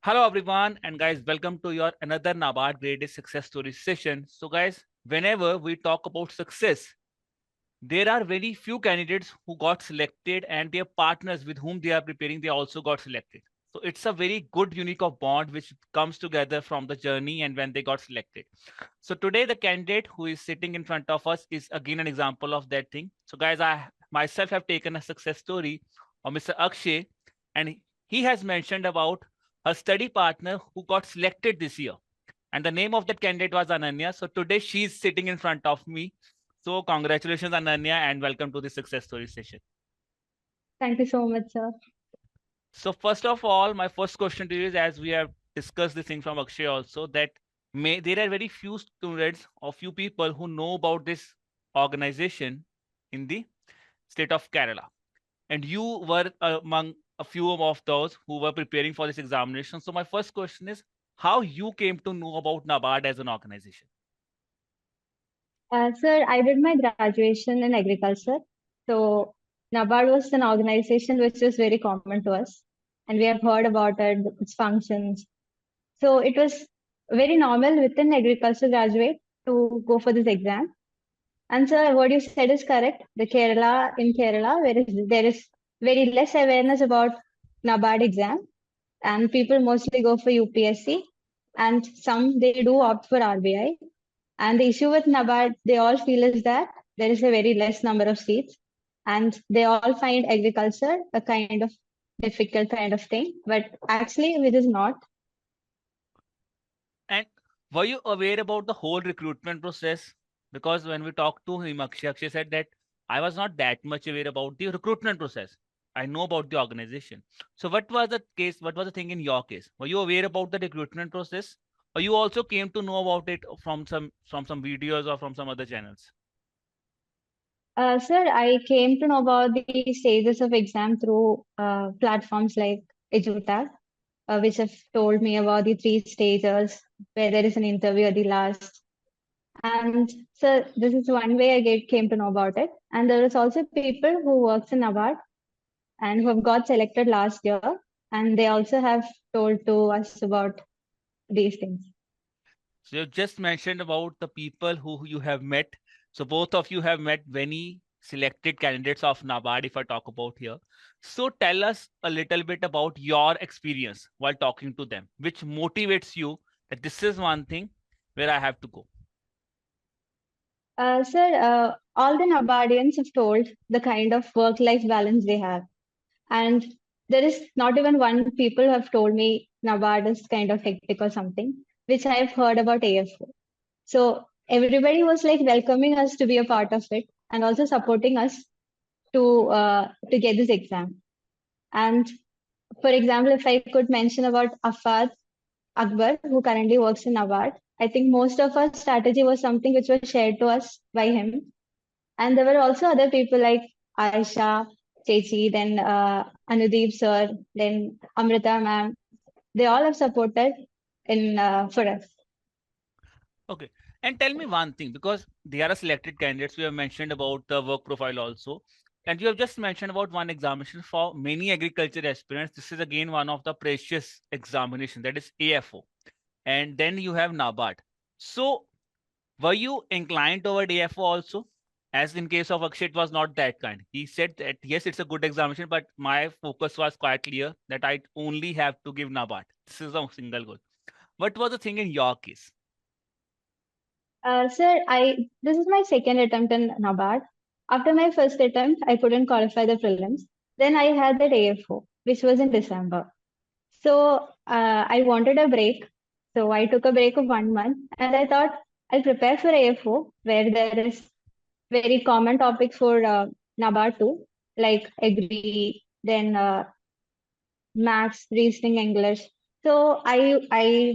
Hello everyone, and guys, welcome to your another NABARD Grade A success story session. So guys, whenever we talk about success, there are very few candidates who got selected and their partners with whom they are preparing, they also got selected. So it's a very good unique of bond which comes together from the journey and when they got selected. So today the candidate who is sitting in front of us is again an example of that thing. So guys, I myself have taken a success story of Mr. Akshay, and he has mentioned about a study partner who got selected this year. And the name of that candidate was Ananya. So today she's sitting in front of me. So congratulations, Ananya, and welcome to the success story session. Thank you so much, sir. So first of all, my first question to you is, as we have discussed this thing from Akshay also, that there are very few students or few people who know about this organization in the state of Kerala. And you were among a few of those who were preparing for this examination. So my first question is, how you came to know about NABARD as an organization? Sir, I did my graduation in agriculture. So NABARD was an organization which is very common to us, and we have heard about it, its functions. So it was very normal within agriculture graduate to go for this exam. And sir, what you said is correct. In Kerala, there is very less awareness about NABARD exam, and people mostly go for UPSC, and some they do opt for RBI. And the issue with NABARD, they all feel is that there is a very less number of seats, and they all find agriculture a kind of difficult kind of thing. But actually, it is not. And were you aware about the whole recruitment process? Because when we talked to him, Akshay said that I was not that much aware about the recruitment process. I know about the organization. So what was the case? What was the thing in your case? Were you aware about the recruitment process? Or you also came to know about it from some videos or from some other channels? Sir, I came to know about the stages of exam through platforms like EduTap, which have told me about the three stages where there is an interview at the last. And so this is one way came to know about it. And there is also people who works in NABARD and who have got selected last year, and they also have told to us about these things. So you just mentioned about the people who you have met. So both of you have met many selected candidates of NABARD, if I talk about here. So tell us a little bit about your experience while talking to them, which motivates you that this is one thing where I have to go. Sir, all the NABARDians have told the kind of work-life balance they have. And there is not even one people who have told me NABARD is kind of hectic or something, which I have heard about AFO. So everybody was like welcoming us to be a part of it and also supporting us to get this exam. And for example, if I could mention about Afad Akbar, who currently works in NABARD, I think most of our strategy was something which was shared to us by him. And there were also other people like Aisha, Chechi, then Anudeep sir, then Amrita ma'am. They all have supported in for us. Okay. And tell me one thing, because they are a selected candidates, we have mentioned about the work profile also. And you have just mentioned about one examination for many agriculture aspirants. This is again one of the precious examination, that is AFO. And then you have NABARD. So were you inclined toward AFO also? As in case of Akshay, it was not that kind. He said that yes, it's a good examination, but my focus was quite clear that I only have to give NABARD. This is a single goal. What was the thing in your case? Sir, I this is my second attempt in NABARD. After my first attempt, I couldn't qualify the prelims. Then I had that AFO, which was in December. So I wanted a break. So I took a break of 1 month, and I thought I'll prepare for AFO, where there is very common topics for NABARD too, like agri, then maths, reasoning, English. So I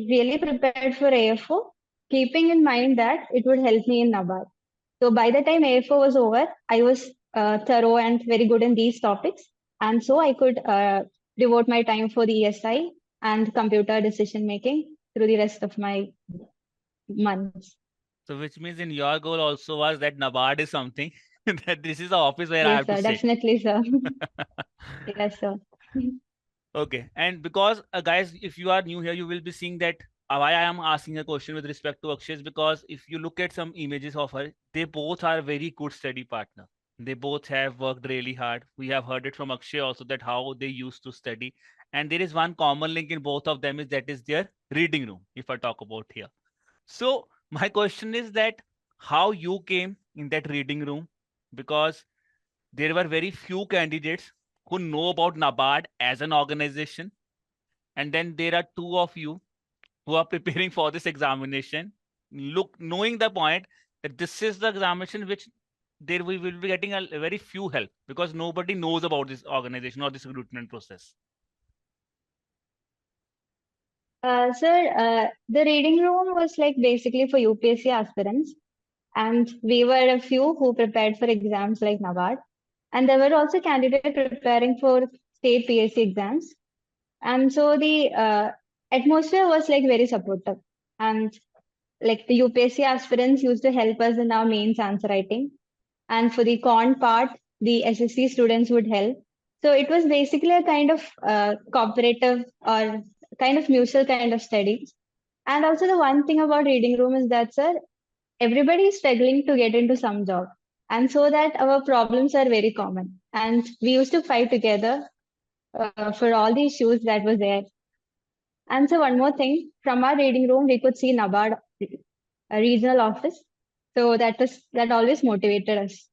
really prepared for AFO, keeping in mind that it would help me in NABARD. So by the time AFO was over, I was thorough and very good in these topics, and so I could devote my time for the ESI and computer decision making through the rest of my months. So which means in your goal also was that NABARD is something that this is the office where I Yes, have to sir, sit. definitely, sir. Yes, sir. Okay. And because, guys, if you are new here, you will be seeing that why I am asking a question with respect to Akshay is because if you look at some images of her, they both are very good study partner. They both have worked really hard. We have heard it from Akshay also that how they used to study. And there is one common link in both of them is that is their reading room, if I talk about here. So my question is that how you came in that reading room, because there were very few candidates who know about NABARD as an organization. And then there are two of you who are preparing for this examination. Look, knowing the point that this is the examination which there we will be getting a very few help because nobody knows about this organization or this recruitment process. Sir, the reading room was like basically for UPSC aspirants, and we were a few who prepared for exams like NABARD. And there were also candidates preparing for state PSC exams. And so the atmosphere was like very supportive. And like the UPSC aspirants used to help us in our mains answer writing. And for the con part, the SSC students would help. So it was basically a kind of cooperative or kind of mutual kind of studies. And also the one thing about reading room is that, sir, everybody is struggling to get into some job. And so that our problems are very common. And we used to fight together for all the issues that was there. And so one more thing, from our reading room, we could see NABARD regional office. So that always motivated us.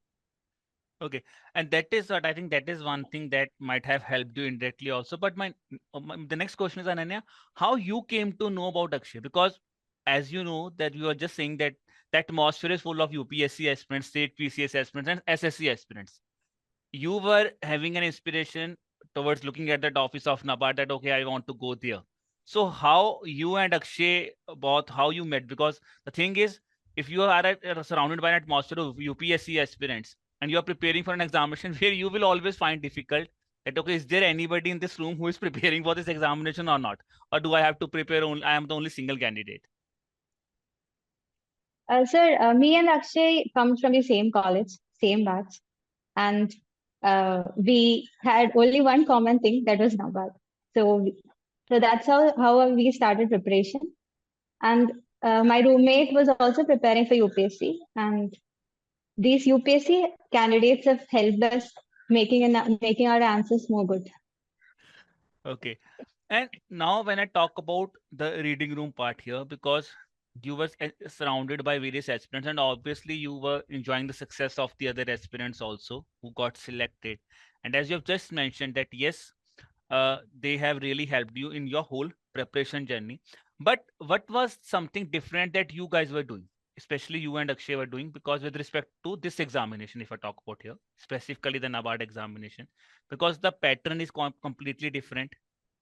Okay, and that is what I think that is one thing that might have helped you indirectly also. But the next question is, Ananya, how you came to know about Akshay? Because as you know that you are just saying that the atmosphere is full of UPSC aspirants, state PCS aspirants, and SSC aspirants. You were having an inspiration towards looking at that office of NABARD that okay, I want to go there. So how you and Akshay both how you met? Because the thing is, if you are surrounded by an atmosphere of UPSC aspirants and you are preparing for an examination where you will always find difficult that okay, is there anybody in this room who is preparing for this examination or not? Or do I have to prepare only I am the only single candidate? Sir, me and Akshay comes from the same college, same batch, and we had only one common thing that was NABARD. So, so that's how we started preparation. And my roommate was also preparing for UPSC, and these UPSC candidates have helped us making our answers more good. Okay. And now, when I talk about the reading room part here, because you were surrounded by various aspirants, and obviously you were enjoying the success of the other aspirants also who got selected. And as you have just mentioned, that yes, they have really helped you in your whole preparation journey. But what was something different that you guys were doing, especially you and Akshay were doing, because with respect to this examination, if I talk about here, specifically the NABARD examination, because the pattern is completely different,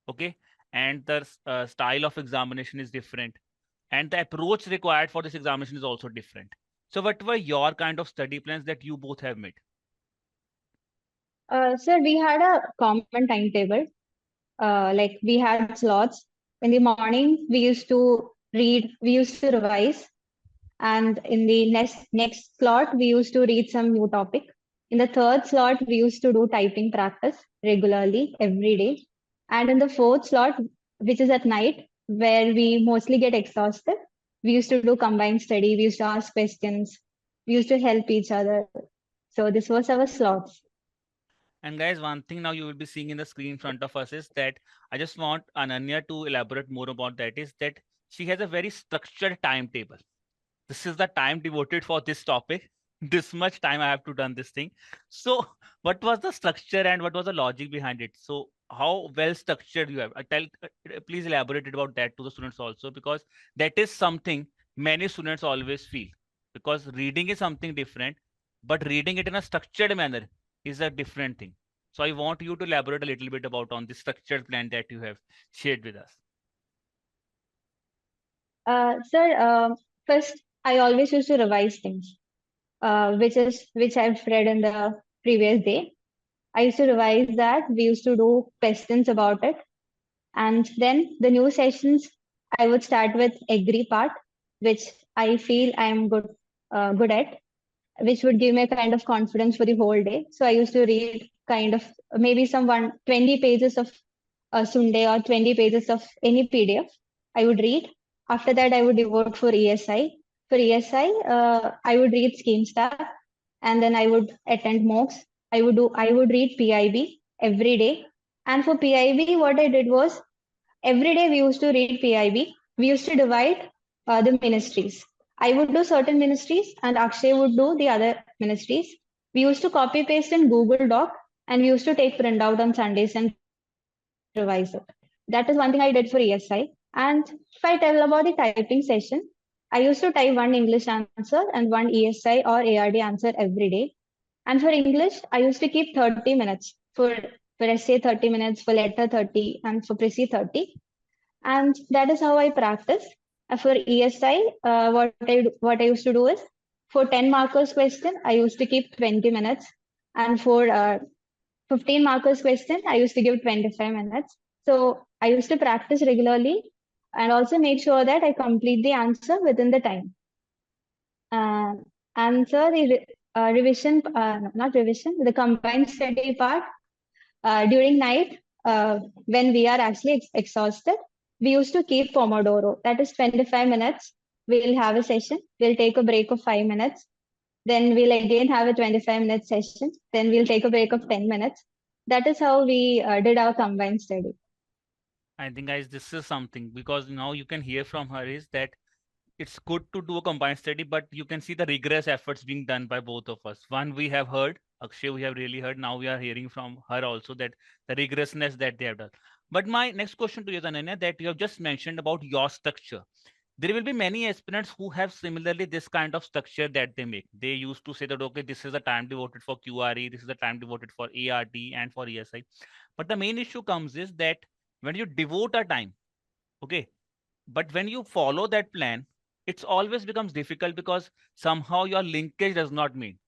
okay, and the style of examination is different, and the approach required for this examination is also different. So, what were your kind of study plans that you both have made? Sir, we had a common timetable. Like we had slots. In the morning, we used to read, we used to revise, and in the next slot, we used to read some new topic. In the third slot, we used to do typing practice regularly every day. And in the fourth slot, which is at night, where we mostly get exhausted, we used to do combined study. We used to ask questions. We used to help each other. So this was our slots. And guys, one thing now you will be seeing in the screen in front of us is that I just want Ananya to elaborate more about that. Is that she has a very structured timetable. This is the time devoted for this topic. This much time I have to done this thing. So, what was the structure and what was the logic behind it? So, how well structured you have? Please elaborate about that to the students also, because that is something many students always feel. Because reading is something different, but reading it in a structured manner is a different thing. So, I want you to elaborate a little bit about on the structured plan that you have shared with us. Sir, first, I always used to revise things, which I've read in the previous day. I used to revise that. We used to do questions about it. And then the new sessions, I would start with agree part, which I feel I'm good at, which would give me a kind of confidence for the whole day. So I used to read kind of maybe some 20 pages of Sunday or 20 pages of any PDF. I would read. After that, I would devote for ESI. For ESI, I would read Scheme Stack, and then I would attend mocks. I would read PIB every day. And for PIB, what I did was every day we used to read PIB. We used to divide the ministries. I would do certain ministries, and Akshay would do the other ministries. We used to copy paste in Google Doc, and we used to take printout on Sundays and revise it. That is one thing I did for ESI. And if I tell about the typing session, I used to type one English answer and one ESI or ARD answer every day. And for English, I used to keep 30 minutes for essay 30 minutes, for letter 30, and for Prezi 30. And that is how I practice. For ESI, what I used to do is for 10 markers question, I used to keep 20 minutes. And for 15 markers question, I used to give 25 minutes. So I used to practice regularly and also make sure that I complete the answer within the time. Uh, and so the revision, not revision, the combined study part during night, when we are actually exhausted, we used to keep Pomodoro. That is 25 minutes. We'll have a session. We'll take a break of 5 minutes. Then we'll again have a 25-minute session. Then we'll take a break of 10 minutes. That is how we did our combined study. I think, guys, this is something because now you can hear from her is that it's good to do a combined study, but you can see the rigorous efforts being done by both of us. One we have heard, Akshay, we have really heard. Now we are hearing from her also that the rigorousness that they have done. But my next question to you, Ananya, that you have just mentioned about your structure. There will be many aspirants who have similarly this kind of structure that they make. They used to say that, okay, this is the time devoted for QRE, this is the time devoted for ART and for ESI. But the main issue comes is that when you devote a time, okay, but when you follow that plan, it's always becomes difficult because somehow your linkage does not meet.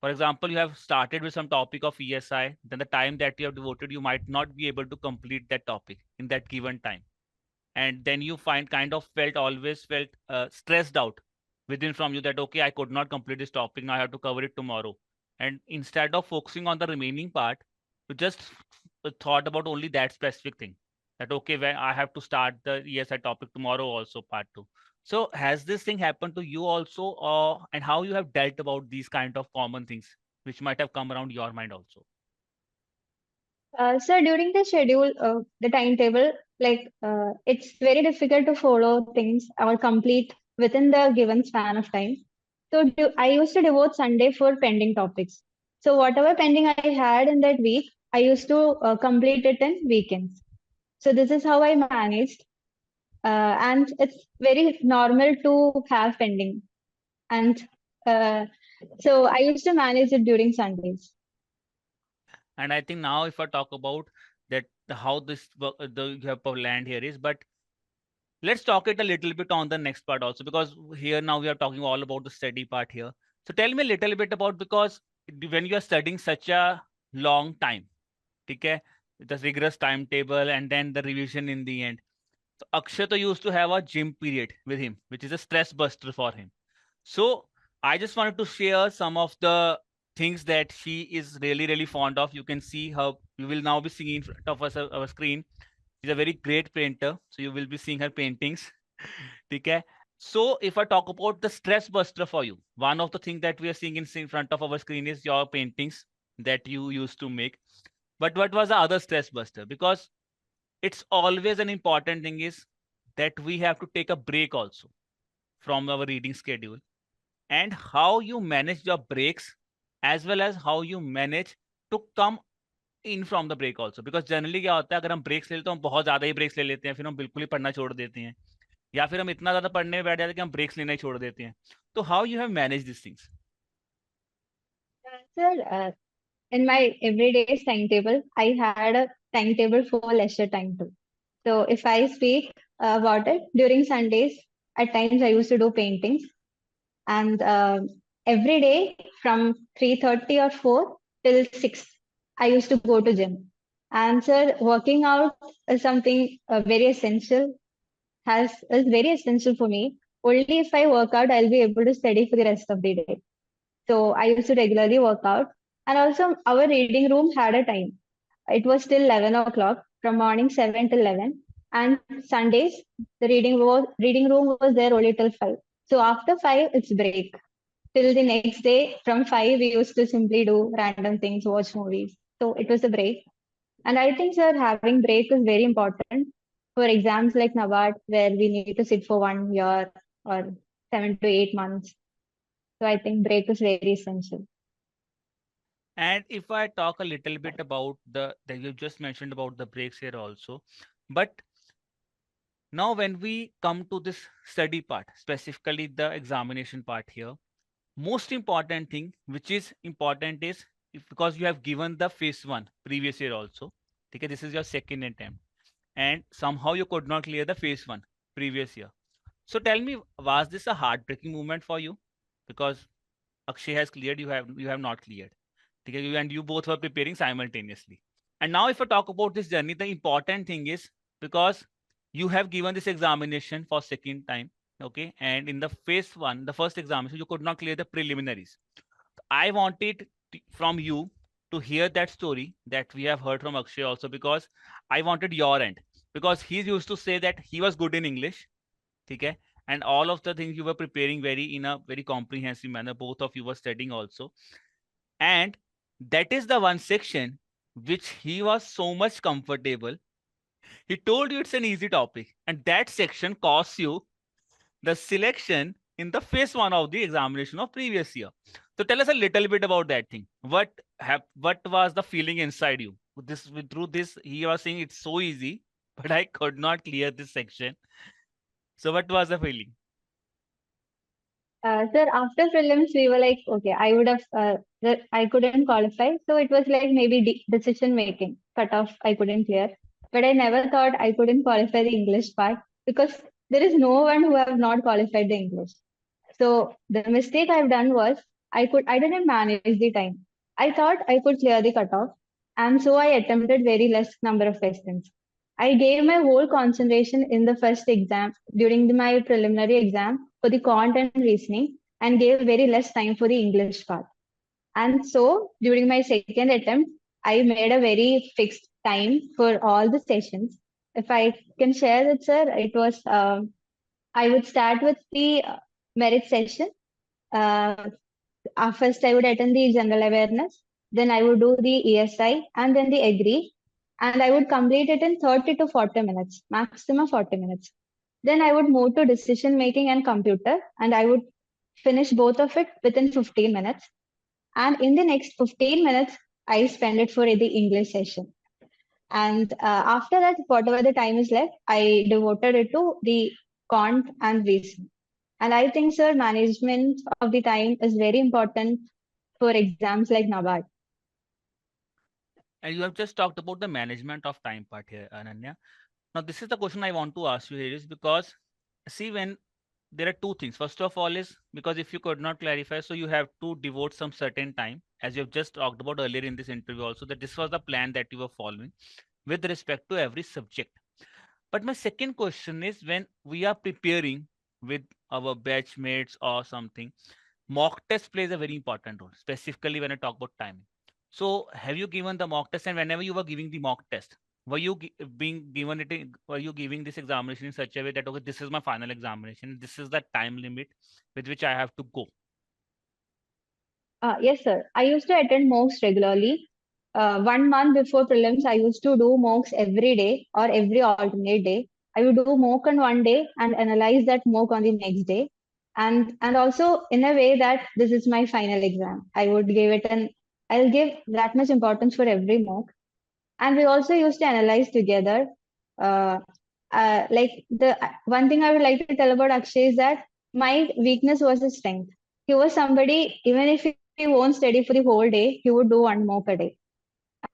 For example, you have started with some topic of ESI, then the time that you have devoted, you might not be able to complete that topic in that given time. And then you find kind of always felt stressed out within from you that, okay, I could not complete this topic. Now I have to cover it tomorrow. And instead of focusing on the remaining part, you just thought about only that specific thing that, okay, when I have to start the ESI topic tomorrow, also part two. So has this thing happened to you also, and how you have dealt about these kind of common things which might have come around your mind also? So during the schedule, the timetable, it's very difficult to follow things or complete within the given span of time. So I used to devote Sunday for pending topics. So whatever pending I had in that week, I used to complete it in weekends. So this is how I managed. And it's very normal to have pending. And so I used to manage it during Sundays. And I think now if I talk about that, how this the you have land here is, but let's talk it a little bit on the next part also, because here now we are talking all about the study part here. So tell me a little bit about, because when you are studying such a long time, okay, the rigorous timetable and then the revision in the end. So Akshata used to have a gym period with him, which is a stress buster for him. So I just wanted to share some of the things that she is really, really fond of. You can see her, you will now be seeing in front of us our screen. She's a very great painter. So you will be seeing her paintings. Okay. So if I talk about the stress buster for you, one of the things that we are seeing in front of our screen is your paintings that you used to make. But what was the other stress buster? Because it's always an important thing is that we have to take a break also from our reading schedule, and how you manage your breaks as well as how you manage to come in from the break also, because generally क्या होता है, अगर हम breaks ले लेते हैं तो हम बहुत ज्यादा ही ब्रेक्स ले लेते हैं, फिर हम बिल्कुल ही पढ़ना छोड़ देते हैं, या फिर हम इतना ज्यादा पढ़ने में बैठ जाते हैं कि हम ब्रेक्स लेना ही छोड़ देते हैं. तो how you have manage this things? Sir, in my everyday's timetable, I had a timetable for leisure time too. So if I speak about it, during Sundays, at times I used to do paintings, and every day from 3:30 or 4 till 6, I used to go to gym. And sir, working out is something very essential. Is very essential for me. Only if I work out, I'll be able to study for the rest of the day. So I used to regularly work out. And also, our reading room had a time. It was till 11 o'clock. from morning 7 till 11. And Sundays, the reading room was there only till 5. So after 5, it's break. Till the next day, from 5, we used to simply do random things, watch movies. So it was a break. And I think, sir, having break is very important for exams like NABARD, where we need to sit for 1 year or 7 to 8 months. So I think break is very essential. And if I talk a little bit about the that you just mentioned about the breaks here also, but now when we come to this study part, specifically the examination part here, most important thing which is important is if, because you have given the phase one previous year also. Okay, this is your second attempt, and somehow you could not clear the phase one previous year. So tell me, was this a heartbreaking moment for you? Because Akshay has cleared, you have not cleared. Okay, and you both were preparing simultaneously. And now, if I talk about this journey, the important thing is because you have given this examination for second time, okay, and in the phase one, the first examination, you could not clear the preliminaries. I wanted from you to hear that story that we have heard from Akshay also, because I wanted your end, because he used to say that he was good in English, okay, and all of the things you were preparing very in a very comprehensive manner. Both of you were studying also, and that is the one section which he was so much comfortable. He told you it's an easy topic, and that section costs you the selection in the phase one of the examination of previous year. So tell us a little bit about that thing. What was the feeling inside you? Through this, he was saying it's so easy, but I could not clear this section. So what was the feeling? Sir, after prelims, we were like, okay, I would have, I couldn't qualify. So it was like maybe decision making, cut off, I couldn't clear. But I never thought I couldn't qualify the English part because there is no one who have not qualified the English. So the mistake I've done was I didn't manage the time. I thought I could clear the cutoff, and so I attempted very less number of questions. I gave my whole concentration in the first exam during my preliminary exam for the content reasoning and gave very less time for the English part. And so during my second attempt, I made a very fixed time for all the sessions. If I can share it, sir, it was I would start with the merit session. Uh, First, I would attend the general awareness. Then I would do the ESI and then the agree. And I would complete it in 30 to 40 minutes, maximum 40 minutes. Then I would move to decision making and computer, and I would finish both of it within 15 minutes. And in the next 15 minutes, I spend it for the English session. And after that, whatever the time is left, I devoted it to the quant and reason. And I think, sir, management of the time is very important for exams like NABARD. And you have just talked about the management of time part here, Ananya. Now, this is the question I want to ask you here is because, see, when there are two things. First of all is because if you could not clarify, so you have to devote some certain time, as you have just talked about earlier in this interview also, that this was the plan that you were following with respect to every subject. But my second question is when we are preparing with our batchmates or something, mock test plays a very important role, specifically when I talk about timing. So have you given the mock test, and whenever you were giving the mock test, were you being given it were you giving this examination in such a way that okay, this is my final examination, this is the time limit with which I have to go? Yes, sir. I used to attend mocks regularly. 1 month before prelims, I used to do mocks every day or every alternate day. I would do mock on one day and analyze that mock on the next day. And also in a way that this is my final exam. I would give it an I'll give that much importance for every mock. And we also used to analyze together. Uh, like the one thing I would like to tell about Akshay is that my weakness was his strength. He was somebody, even if he won't study for the whole day, he would do one mock a day.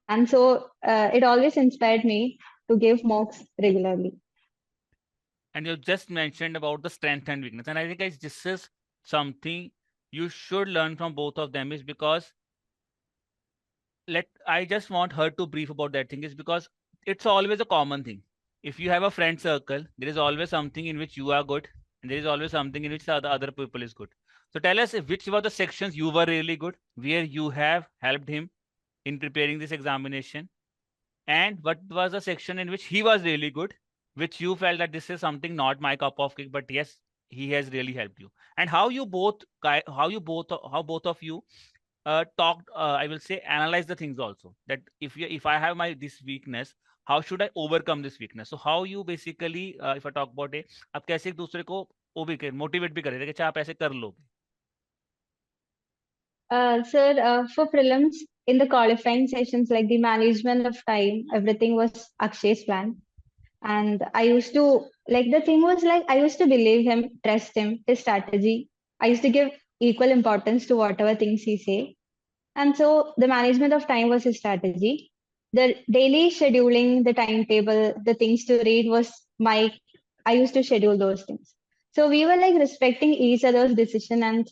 And so it always inspired me to give mocks regularly. And you just mentioned about the strength and weakness, and I think guys, this is something you should learn from both of them is because let I just want her to brief about that thing is because it's always a common thing. If you have a friend circle, there is always something in which you are good, and there is always something in which the other people is good. So tell us which were the sections you were really good, where you have helped him in preparing this examination. And what was the section in which he was really good, which you felt that this is something not my cup of tea, but yes, he has really helped you. And how you both, how both of you talked, I will say, analyze the things also, that if I have my this weakness, how should I overcome this weakness? So how you basically, if I talk about it, आप कैसे एक दूसरे को वो भी motivate भी करे थे कि अच्छा आप ऐसे कर लोगे? Sir, for prelims, in the qualifying sessions, like the management of time, everything was Akshay's plan. And I used to, like, the thing was like, I used to believe him, trust him, his strategy. I used to give equal importance to whatever things he say. And so the management of time was his strategy. The daily scheduling, the timetable, the things to read was my, I used to schedule those things. So we were like respecting each other's decision and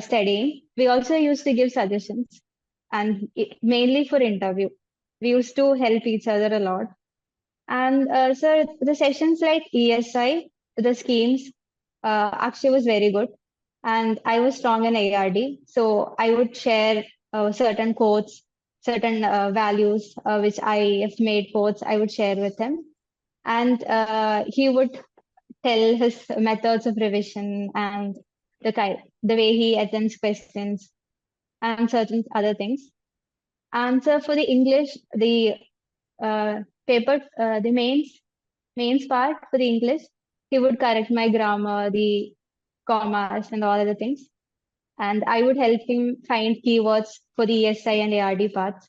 studying. We also used to give suggestions and mainly for interview. We used to help each other a lot. And sir, the sessions like ESI, the schemes, Akshay was very good. And I was strong in ARD. So I would share certain quotes, certain values, which I have made quotes, I would share with him. And he would tell his methods of revision and the way he attends questions and certain other things. And so for the English, the the mains part for the English, he would correct my grammar, the commas, and all other things. And I would help him find keywords for the ESI and ARD parts.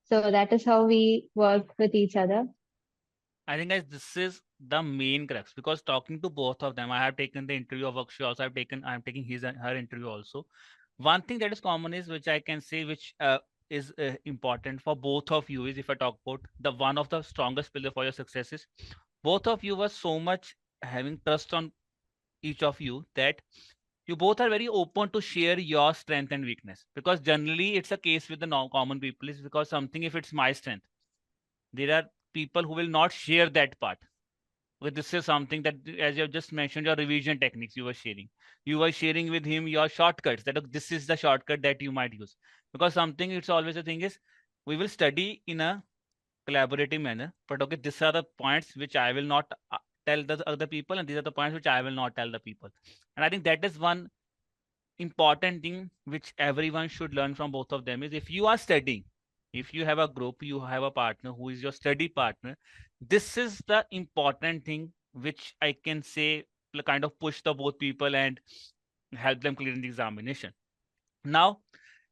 So that is how we worked with each other. I think guys, this is the main crux, because talking to both of them, I have taken the interview of Akshay also. I'm taking his and her interview also. One thing that is common is, which I can say, which is important for both of you, is if I talk about the one of the strongest pillar for your success is, both of you were so much having trust on each of you that you both are very open to share your strength and weakness. Because generally it's a case with the common people is because something, if it's my strength, there are people who will not share that part. But this is something that, as you have just mentioned, your revision techniques you were sharing. You were sharing with him your shortcuts, that this is the shortcut that you might use. Because something, it's always the thing is, we will study in a collaborative manner, but okay, these are the points which I will not tell the other people, and these are the points which I will not tell the people. And I think that is one important thing which everyone should learn from both of them is, if you are studying, if you have a group, you have a partner who is your study partner, this is the important thing which I can say kind of push the both people and help them clear in the examination. Now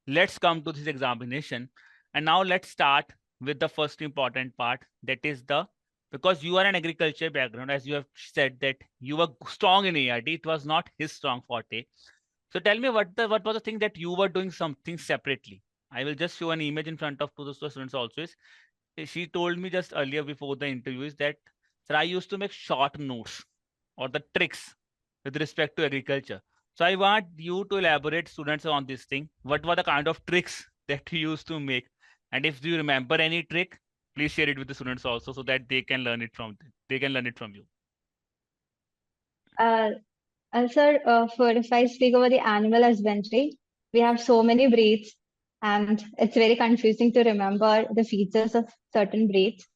let's come to this examination, and now let's start with the first important part, that is the, because you are an agriculture background, as you have said that you were strong in ARD, it was not his strong forte. So tell me what was the thing that you were doing something separately. I will just show an image in front of to the students also. Is she told me just earlier before the interview is that, sir, I used to make short notes or the tricks with respect to agriculture. So I want you to elaborate students on this thing. What were the kind of tricks that you used to make? And if you remember any trick, please share it with the students also so that they can learn it from you. Uh, Sir, for if I speak about the animal husbandry, we have so many breeds, and it's very confusing to remember the features of certain breeds.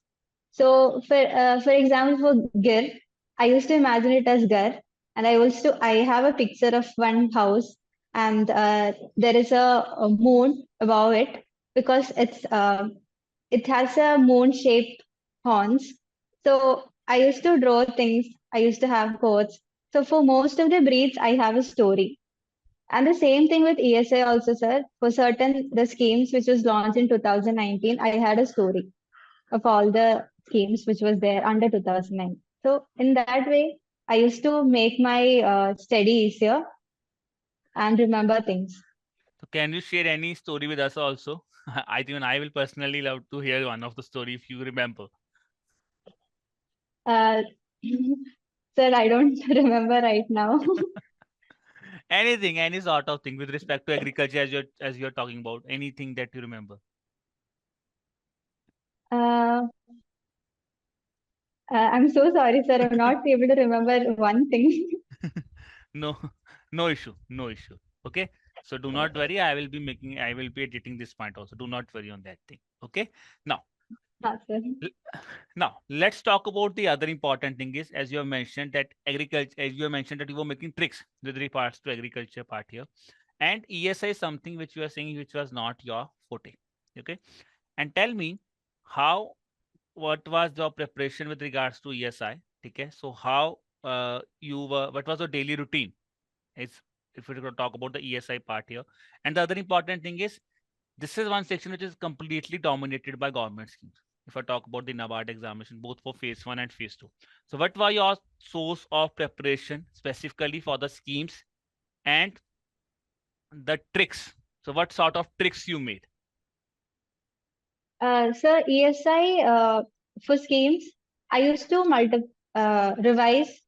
So, for example, for Gir, I used to imagine it as Gar, and I have a picture of one house, and there is a moon above it because it has a moon-shaped horns. So I used to draw things. I used to have quotes. So for most of the breeds, I have a story. And the same thing with ESA also, sir. For certain the schemes which was launched in 2019, I had a story of all the schemes which was there under 2009. So in that way, I used to make my study easier and remember things. So can you share any story with us also? I think I will personally love to hear one of the story if you remember. Uh, sir, I don't remember right now. Anything, any sort of thing with respect to agriculture, as you're talking about, anything that you remember. uh, I'm so sorry, sir. I'm not able to remember one thing. No, no issue, no issue. Okay. So do not worry. I will be editing this point also. Do not worry on that thing. Okay. Now sir. Now, let's talk about the other important thing is, as you have mentioned that agriculture, as you have mentioned that you were making tricks with regards to agriculture part here. And ESI is something which you are saying which was not your forte. Okay. And tell me how, what was your preparation with regards to ESI? Okay. So how you were, what was your daily routine? Is if we're going to talk about the ESI part here. And the other important thing is this is one section which is completely dominated by government schemes. If I talk about the NABARD examination, both for phase one and phase two. So, what were your source of preparation specifically for the schemes and the tricks? So, what sort of tricks you made? Sir, ESI for schemes, I used to revise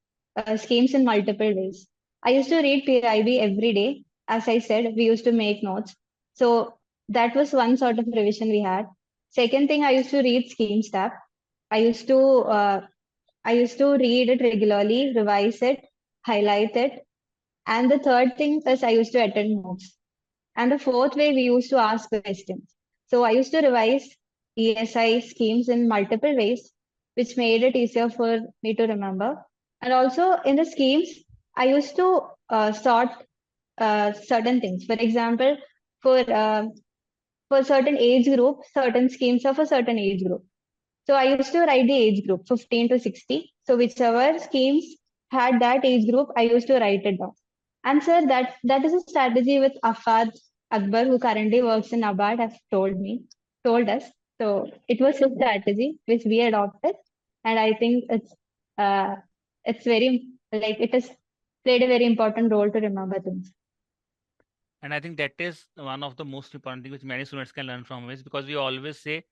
schemes in multiple ways. I used to read PIB every day. As I said, we used to make notes. So that was one sort of revision we had. Second thing, I used to read schemes tab. I used to read it regularly, revise it, highlight it. And the third thing is I used to attend notes. And the fourth way, we used to ask questions. So I used to revise ESI schemes in multiple ways, which made it easier for me to remember. And also in the schemes, I used to sort certain things. For example, for uh, for certain age group, certain schemes are for certain age group. So I used to write the age group 15 to 60. So whichever schemes had that age group, I used to write it down. And sir, that is a strategy with Afad Akbar, who currently works in NABARD, has told us. So it was a strategy which we adopted, and I think uh, it's very like it has played a very important role to remember things. And I think that is one of the most important things which many students can learn from is because we always say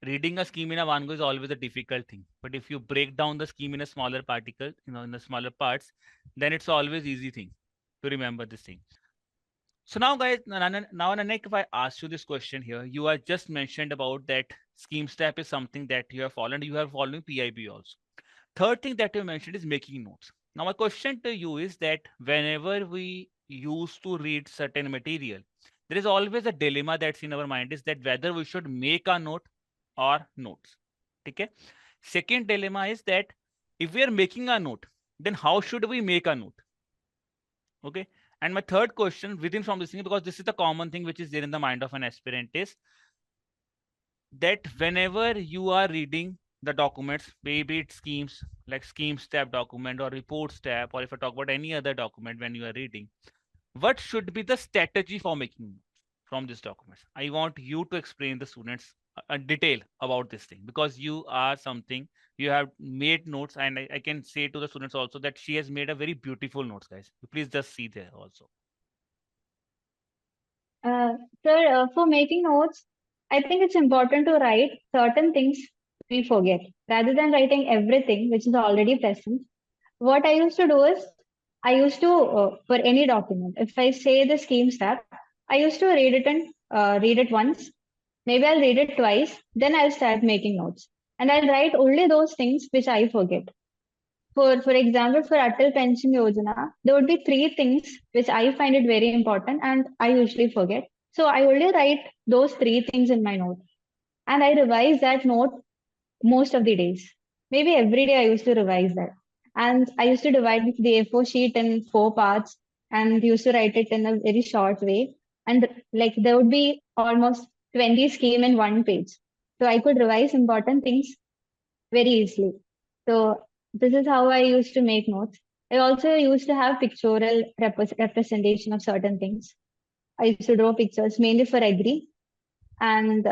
reading a scheme in a one go is always a difficult thing. But if you break down the scheme in a smaller particle, in the smaller parts, then it's always easy thing to remember this thing. So now, guys, now Nanak, if I ask you this question here, you are just mentioned about that scheme step is something that you have followed. You are following PIB also. Third thing that you mentioned is making notes. Now, my question to you is that whenever we used to read certain material, there is always a dilemma that's in our mind is that whether we should make a note or notes. Okay. Second dilemma is that if we are making a note, then how should we make a note? Okay. And my third question within from this thing, because this is the common thing which is there in the mind of an aspirant, is that whenever you are reading the documents, maybe it's schemes like schemes tab document or reports tab, or if I talk about any other document when you are reading, what should be the strategy for making notes from these documents? I want you to explain the students a detail about this thing because you are something you have made notes, and I can say to the students also that she has made a very beautiful notes, guys. Please just see there also. Uh, Sir, for making notes, I think it's important to write certain things we forget rather than writing everything which is already present. What I used to do is, I used to, for any document, if I say the scheme step, I used to read it once. Maybe I'll read it twice, then I'll start making notes. And I'll write only those things which I forget. For example, for Atal Pension Yojana, there would be three things which I find it very important and I usually forget. So I only write those three things in my note. And I revise that note most of the days. Maybe every day I used to revise that. And I used to divide the A4 sheet in four parts and used to write it in a very short way. And like there would be almost 20 scheme in one page. So I could revise important things very easily. So this is how I used to make notes. I also used to have pictorial representation of certain things. I used to draw pictures mainly for agri and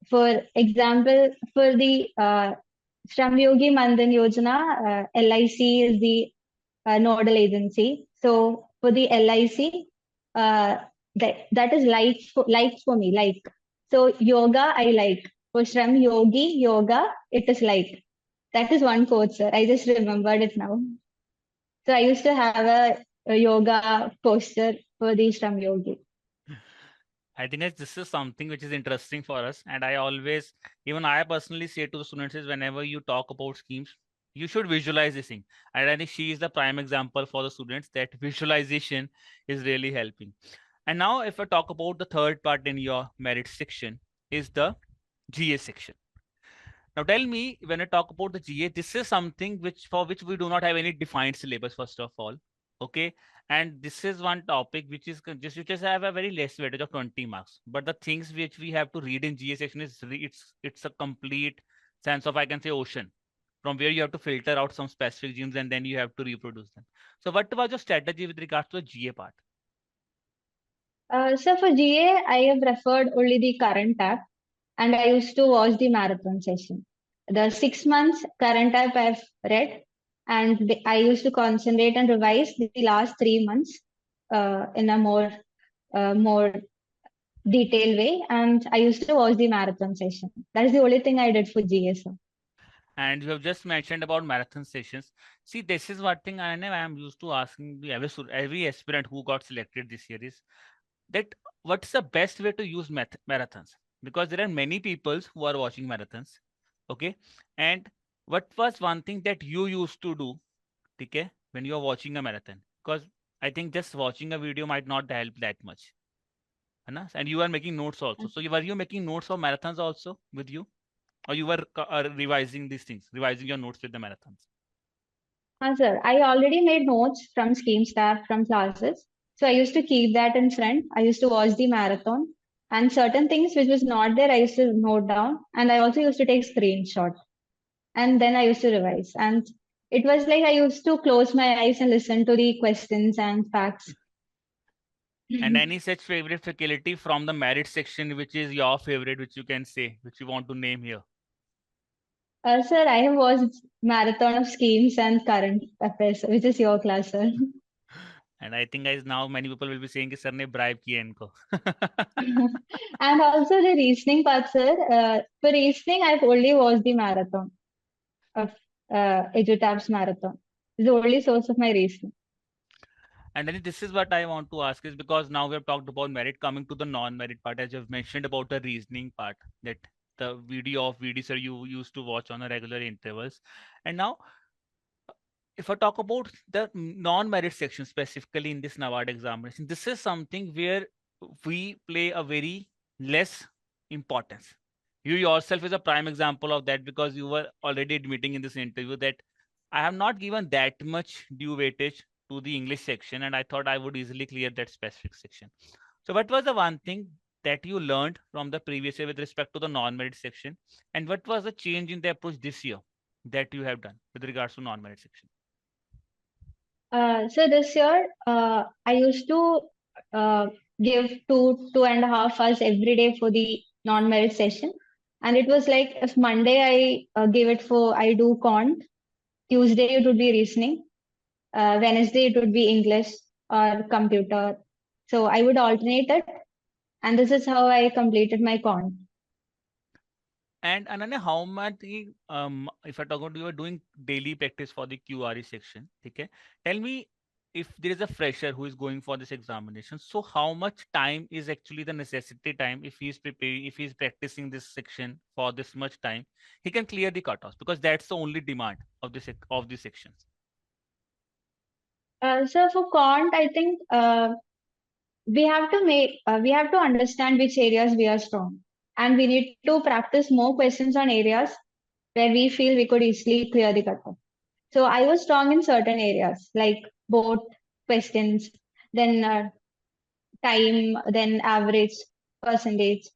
for example, for the Shram Yogi Mandan Yojana, LIC is the nodal agency. So for the LIC, that is like for me, like. So yoga, I like. For Shram Yogi, yoga, it is like. That is one quote, sir. I just remembered it now. So I used to have a yoga posture for the Shram Yogi. I think that this is something which is interesting for us. And I always, even I personally say to the students is whenever you talk about schemes, you should visualize this thing. And I think she is the prime example for the students that visualization is really helping. And now if I talk about the third part in your merit section is the GA section. Now tell me, when I talk about the GA, this is something which for which we do not have any defined syllabus, first of all. Okay. And this is one topic which is just which just have a very less weightage of 20 marks. But the things which we have to read in GA section is it's a complete sense of, I can say, ocean, from where you have to filter out some specific genes and then you have to reproduce them. So what was your strategy with regards to the GA part? So for GA, I have referred only the current tab, and I used to watch the marathon session. The 6 months current tab I've read, and I used to concentrate and revise the last 3 months in a more detailed way. And I used to watch the marathon session. That is the only thing I did for GA. So. And you have just mentioned about marathon sessions. See, this is one thing I am used to asking every aspirant who got selected this year is that what's the best way to use marathons? Because there are many people who are watching marathons. Okay. And what was one thing that you used to do, okay, when you are watching a marathon? Because I think just watching a video might not help that much. And you are making notes also. So were you making notes of marathons also with you? Or you were revising these things, revising your notes with the marathons? Sir, I already made notes from scheme staff, from classes. So I used to keep that in front. I used to watch the marathon, and certain things which was not there, I used to note down. And I also used to take screenshot. And then I used to revise. And it was like I used to close my eyes and listen to the questions and facts. And any such favorite faculty from the merit section, which is your favorite, which you can say, which you want to name here? Sir, I have watched marathon of schemes and current affairs, which is your class, sir. And I think, guys, now many people will be saying, sir ne bribe kiya inko. And also the reasoning part, sir. For reasoning, I've only watched the marathon of EduTap's marathon. It's the only source of my reasoning. And then this is what I want to ask is, because now we have talked about merit, coming to the non-merit part, as you've mentioned about the reasoning part, that the video of VD sir you used to watch on a regular intervals. And now if I talk about the non-merit section specifically in this NABARD examination, this is something where we play a very less importance. You yourself is a prime example of that, because you were already admitting in this interview that I have not given that much due weightage to the English section, and I thought I would easily clear that specific section. So what was the one thing that you learned from the previous year with respect to the non-merit section, and what was the change in the approach this year that you have done with regards to non-merit section? So this year, I used to uh, give 2.5 hours every day for the non-merit session. And it was like if Monday I do quant, Tuesday it would be reasoning, Wednesday it would be English or computer. So I would alternate it. And this is how I completed my quant. And Ananya, how much, if I talk about you are doing daily practice for the QRE section, okay? Tell me, if there is a fresher who is going for this examination, so how much time is actually the necessity time if he's preparing, if he's practicing this section for this much time, he can clear the cutoffs, because that's the only demand of this of these sections. So for quant, I think we have to understand which areas we are strong, and we need to practice more questions on areas where we feel we could easily clear the cutoff. So I was strong in certain areas like both questions, then time, then average, percentage,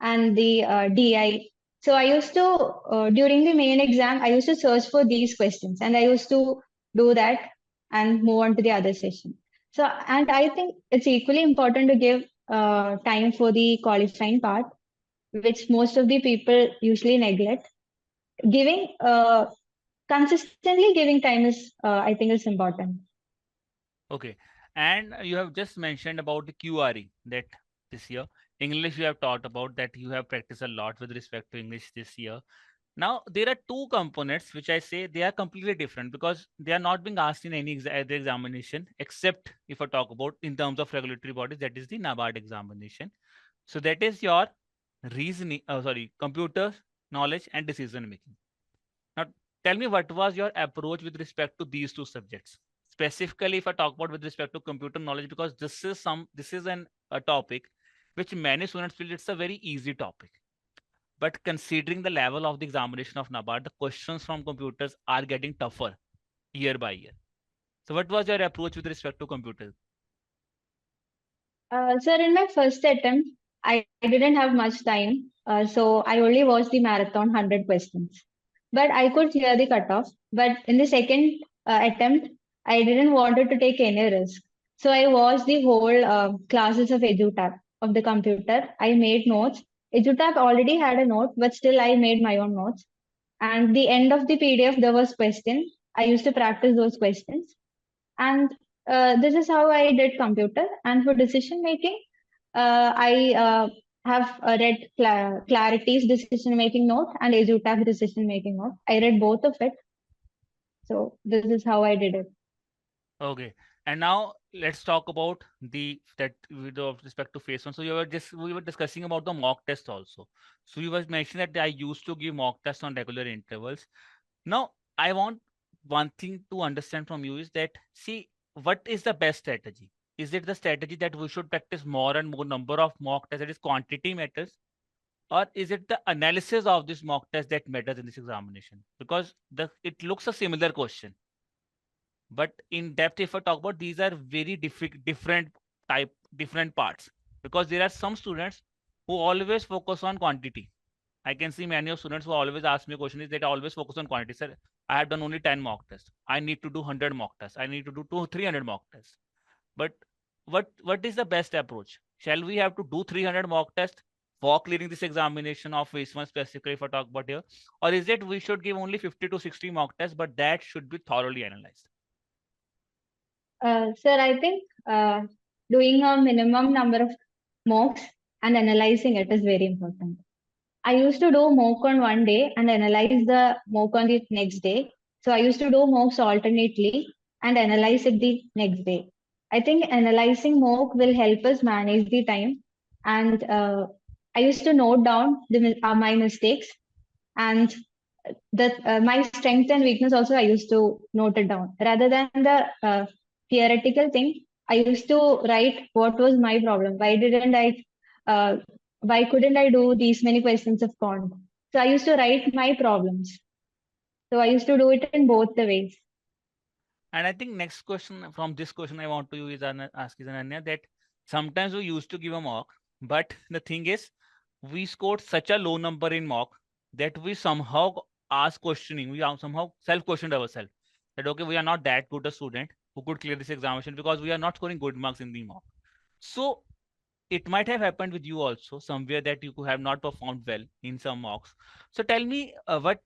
and the DI. So I used to, during the main exam, I used to search for these questions, and I used to do that and move on to the other session. So, and I think it's equally important to give time for the qualifying part, which most of the people usually neglect. Giving consistently giving time is, I think, is important. Okay. And you have just mentioned about the QRE, that this year. English you have talked about that you have practiced a lot with respect to English this year. Now, there are two components which I say they are completely different, because they are not being asked in any other examination, except if I talk about in terms of regulatory bodies, that is the NABARD examination. So that is your reasoning, computer knowledge and decision making. Now, tell me, what was your approach with respect to these two subjects? Specifically, if I talk about with respect to computer knowledge, because this is a topic which many students feel it's a very easy topic. But considering the level of the examination of NABARD, the questions from computers are getting tougher year by year. So what was your approach with respect to computers? Sir, in my first attempt, I didn't have much time, so I only watched the marathon 100 questions. But I could clear the cutoff. But in the second attempt, I didn't wanted to take any risk. So I watched the whole classes of EduTap of the computer. I made notes. EduTap already had a note, but still I made my own notes. And the end of the PDF, there was question. I used to practice those questions. And this is how I did computer. And for decision making, I have read Clarity's decision making note and EduTap decision making note. I read both of it. So this is how I did it. Okay. And now let's talk about the that with respect to phase one. So we were discussing about the mock test also. So you was mentioning that I used to give mock tests on regular intervals. Now I want one thing to understand from you is that, see, what is the best strategy? Is it the strategy that we should practice more and more number of mock tests, that is quantity matters, or is it the analysis of this mock test that matters in this examination? Because the it looks a similar question, but in depth, if I talk about, these are very different parts, because there are some students who always focus on quantity. I can see many of students who always ask me a question is that I always focus on quantity. Sir, I have done only 10 mock tests. I need to do 100 mock tests. I need to do 300 mock tests. But what is the best approach? Shall we have to do 300 mock tests for clearing this examination of phase one specifically, if I talk about here? Or is it we should give only 50 to 60 mock tests, but that should be thoroughly analyzed? Sir, I think doing a minimum number of mocks and analyzing it is very important. I used to do mock on one day and analyze the mock on the next day. So I used to do mocks alternately and analyze it the next day. I think analyzing mock will help us manage the time. And I used to note down my mistakes, and that my strength and weakness also I used to note it down rather than the theoretical thing. I used to write what was my problem. Uh, why couldn't I do these many questions of cont? So I used to write my problems. So I used to do it in both the ways. And I think next question from this question I want to you is ask is Ananya, that sometimes we used to give a mock, but the thing is we scored such a low number in mock that we somehow ask questioning, we are somehow self-questioned ourselves that okay, we are not that good a student who could clear this examination because we are not scoring good marks in the mock. So it might have happened with you also somewhere that you could have not performed well in some mocks. So tell me, what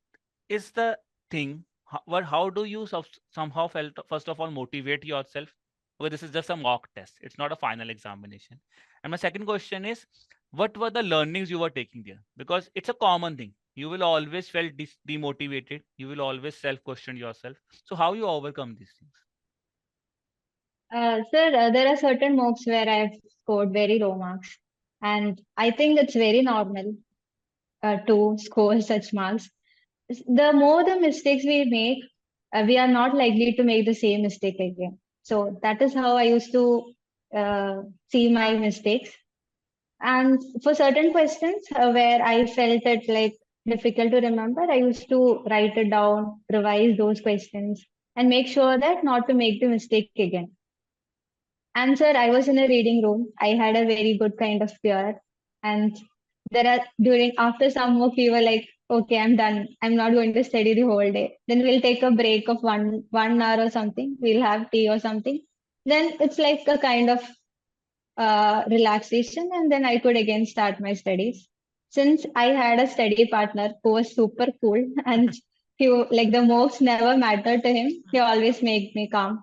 is the thing? How do you somehow felt first of all motivate yourself? Okay, this is just a mock test. It's not a final examination. And my second question is, what were the learnings you were taking there? Because it's a common thing. You will always felt demotivated. You will always self-question yourself. So how you overcome these things? Sir, there are certain mocks where I've scored very low marks, and I think it's very normal to score such marks. The more the mistakes we make, we are not likely to make the same mistake again. So that is how I used to see my mistakes. And for certain questions where I felt it like difficult to remember, I used to write it down, revise those questions, and make sure that not to make the mistake again. And sir, I was in a reading room. I had a very good kind of fear. And there are during after some work, we were like, okay, I'm done. I'm not going to study the whole day. Then we'll take a break of one hour or something. We'll have tea or something. Then it's like a kind of relaxation, and then I could again start my studies. Since I had a study partner who was super cool and like the marks never mattered to him, he always made me calm.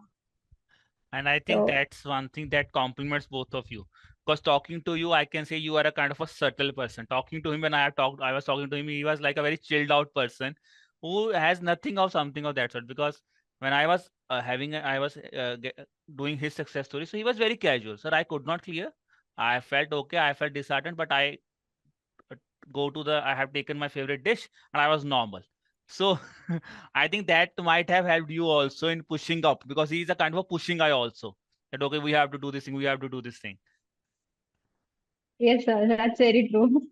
And I think So that's one thing that complements both of you. Because talking to you, I can say you are a kind of a subtle person. Talking to him, when I was talking to him, he was like a very chilled out person who has nothing of something of that sort. Because when I was doing his success story, so he was very casual. Sir, I could not clear. I felt okay. I felt disheartened, but uh, I have taken my favorite dish and I was normal. So I think that might have helped you also in pushing up, because he's a kind of a pushing guy also. That okay, we have to do this thing, we have to do this thing. Yes, sir. That's very true.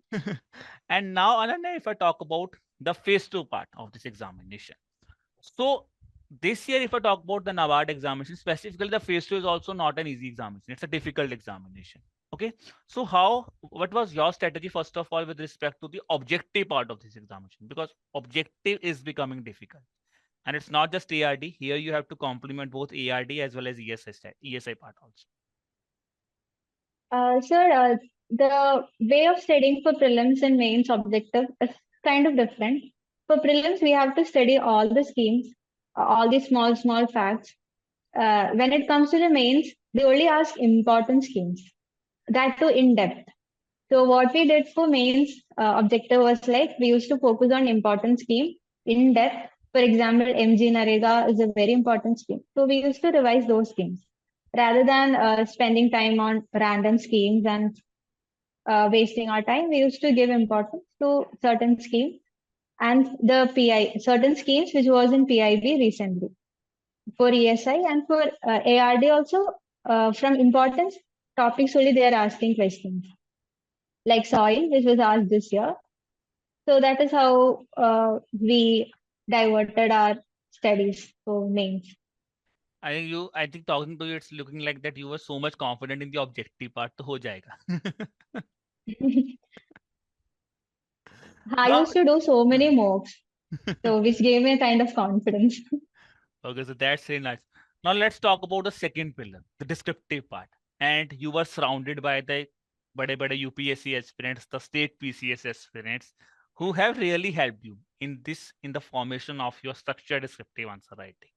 And now, Ananya, if I talk about the phase two part of this examination. So this year, if I talk about the NABARD examination, specifically the phase two is also not an easy examination. It's a difficult examination. Okay. So what was your strategy, first of all, with respect to the objective part of this examination? Because objective is becoming difficult. And it's not just ARD. Here you have to complement both ARD as well as ESI part also. Sir, the way of studying for prelims and mains objective is kind of different. For prelims, we have to study all the schemes, all the small facts. When it comes to the mains, they only ask important schemes, that too in depth. So what we did for mains objective was like we used to focus on important scheme in depth. For example, MG Narega is a very important scheme. So we used to revise those schemes rather than spending time on random schemes and wasting our time. We used to give importance to certain schemes and the PI, certain schemes which was in PIB recently for ESI and for ARD also from importance topics only they are asking questions like soil, which was asked this year. So that is how we diverted our studies for mains. I think talking to you, it's looking like that you were so much confident in the objective part, to ho jayega. I Now, used to do so many mocks, so which gave me a kind of confidence. okay, so that's really nice. Now let's talk about the second pillar, the descriptive part. And you were surrounded by the bade UPSC aspirants, the state PCS aspirants, who have really helped you in the formation of your structured descriptive answer writing.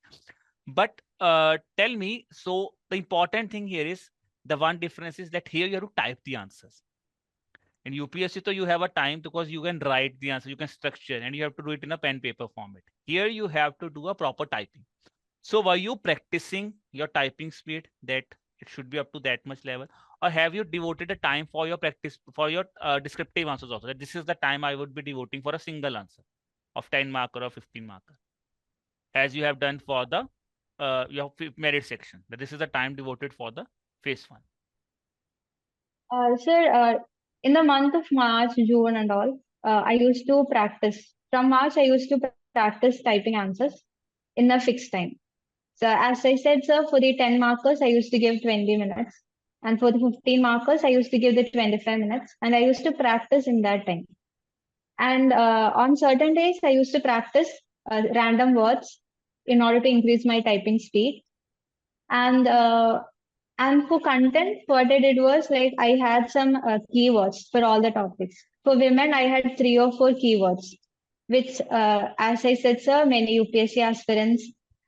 But tell me, so the important thing here is the one difference is that here you have to type the answers. In UPSC, so you have a time because you can write the answer, you can structure, and you have to do it in a pen paper format. Here you have to do a proper typing. So were you practicing your typing speed that it should be up to that much level, or have you devoted a time for your practice for your descriptive answers also? That this is the time I would be devoting for a single answer of 10 marker or 15 marker, as you have done for the your merit section. That this is the time devoted for the phase one. Sir, in the month of March, June, and all, I used to practice. From March, I used to practice typing answers in a fixed time. So, as I said, sir, for the 10 markers, I used to give 20 minutes. And for the 15 markers, I used to give the 25 minutes. And I used to practice in that time. And on certain days, I used to practice random words in order to increase my typing speed. And for content, what I did was like I had some keywords for all the topics. For women, I had 3 or 4 keywords, which, as I said, sir, many UPSC aspirants,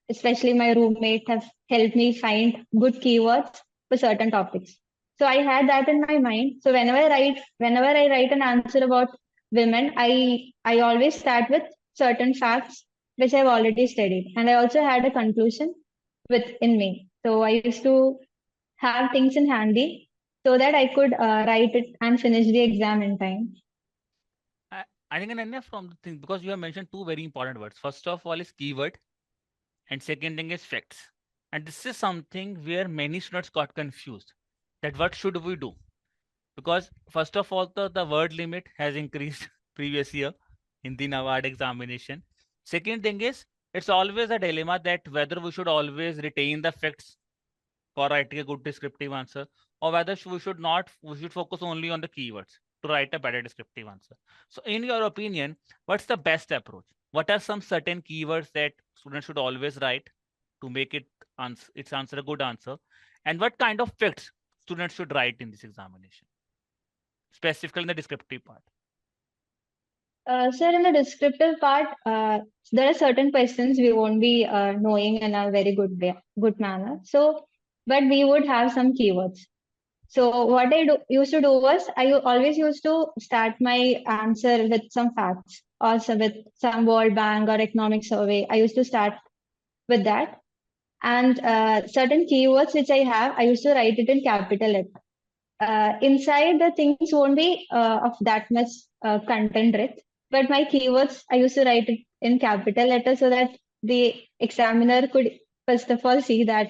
especially my roommate, have helped me find good keywords for certain topics. So I had that in my mind. So whenever I write an answer about women, I always start with certain facts which I've already studied, and I also had a conclusion within me. So I used to have things in handy so that I could write it and finish the exam in time. I think Ananya, from the thing, because you have mentioned two very important words. First of all is keyword, and second thing is facts. And this is something where many students got confused. That what should we do? Because first of all, the word limit has increased previous year in the NABARD examination. Second thing is it's always a dilemma that whether we should always retain the facts for writing a good descriptive answer, or whether we should not, we should focus only on the keywords to write a better descriptive answer. So in your opinion, what's the best approach? What are some certain keywords that students should always write to make its answer a good answer? And what kind of facts students should write in this examination, specifically in the descriptive part? Sir, in the descriptive part, there are certain questions we won't be knowing in a very good manner. So, but we would have some keywords. So what used to do was always used to start my answer with some facts or with some World Bank or economic survey. I used to start with that. And certain keywords which I have, I used to write it in capital letter. Inside the things won't be of that much content rich, but my keywords, I used to write it in capital letter so that the examiner could first of all see that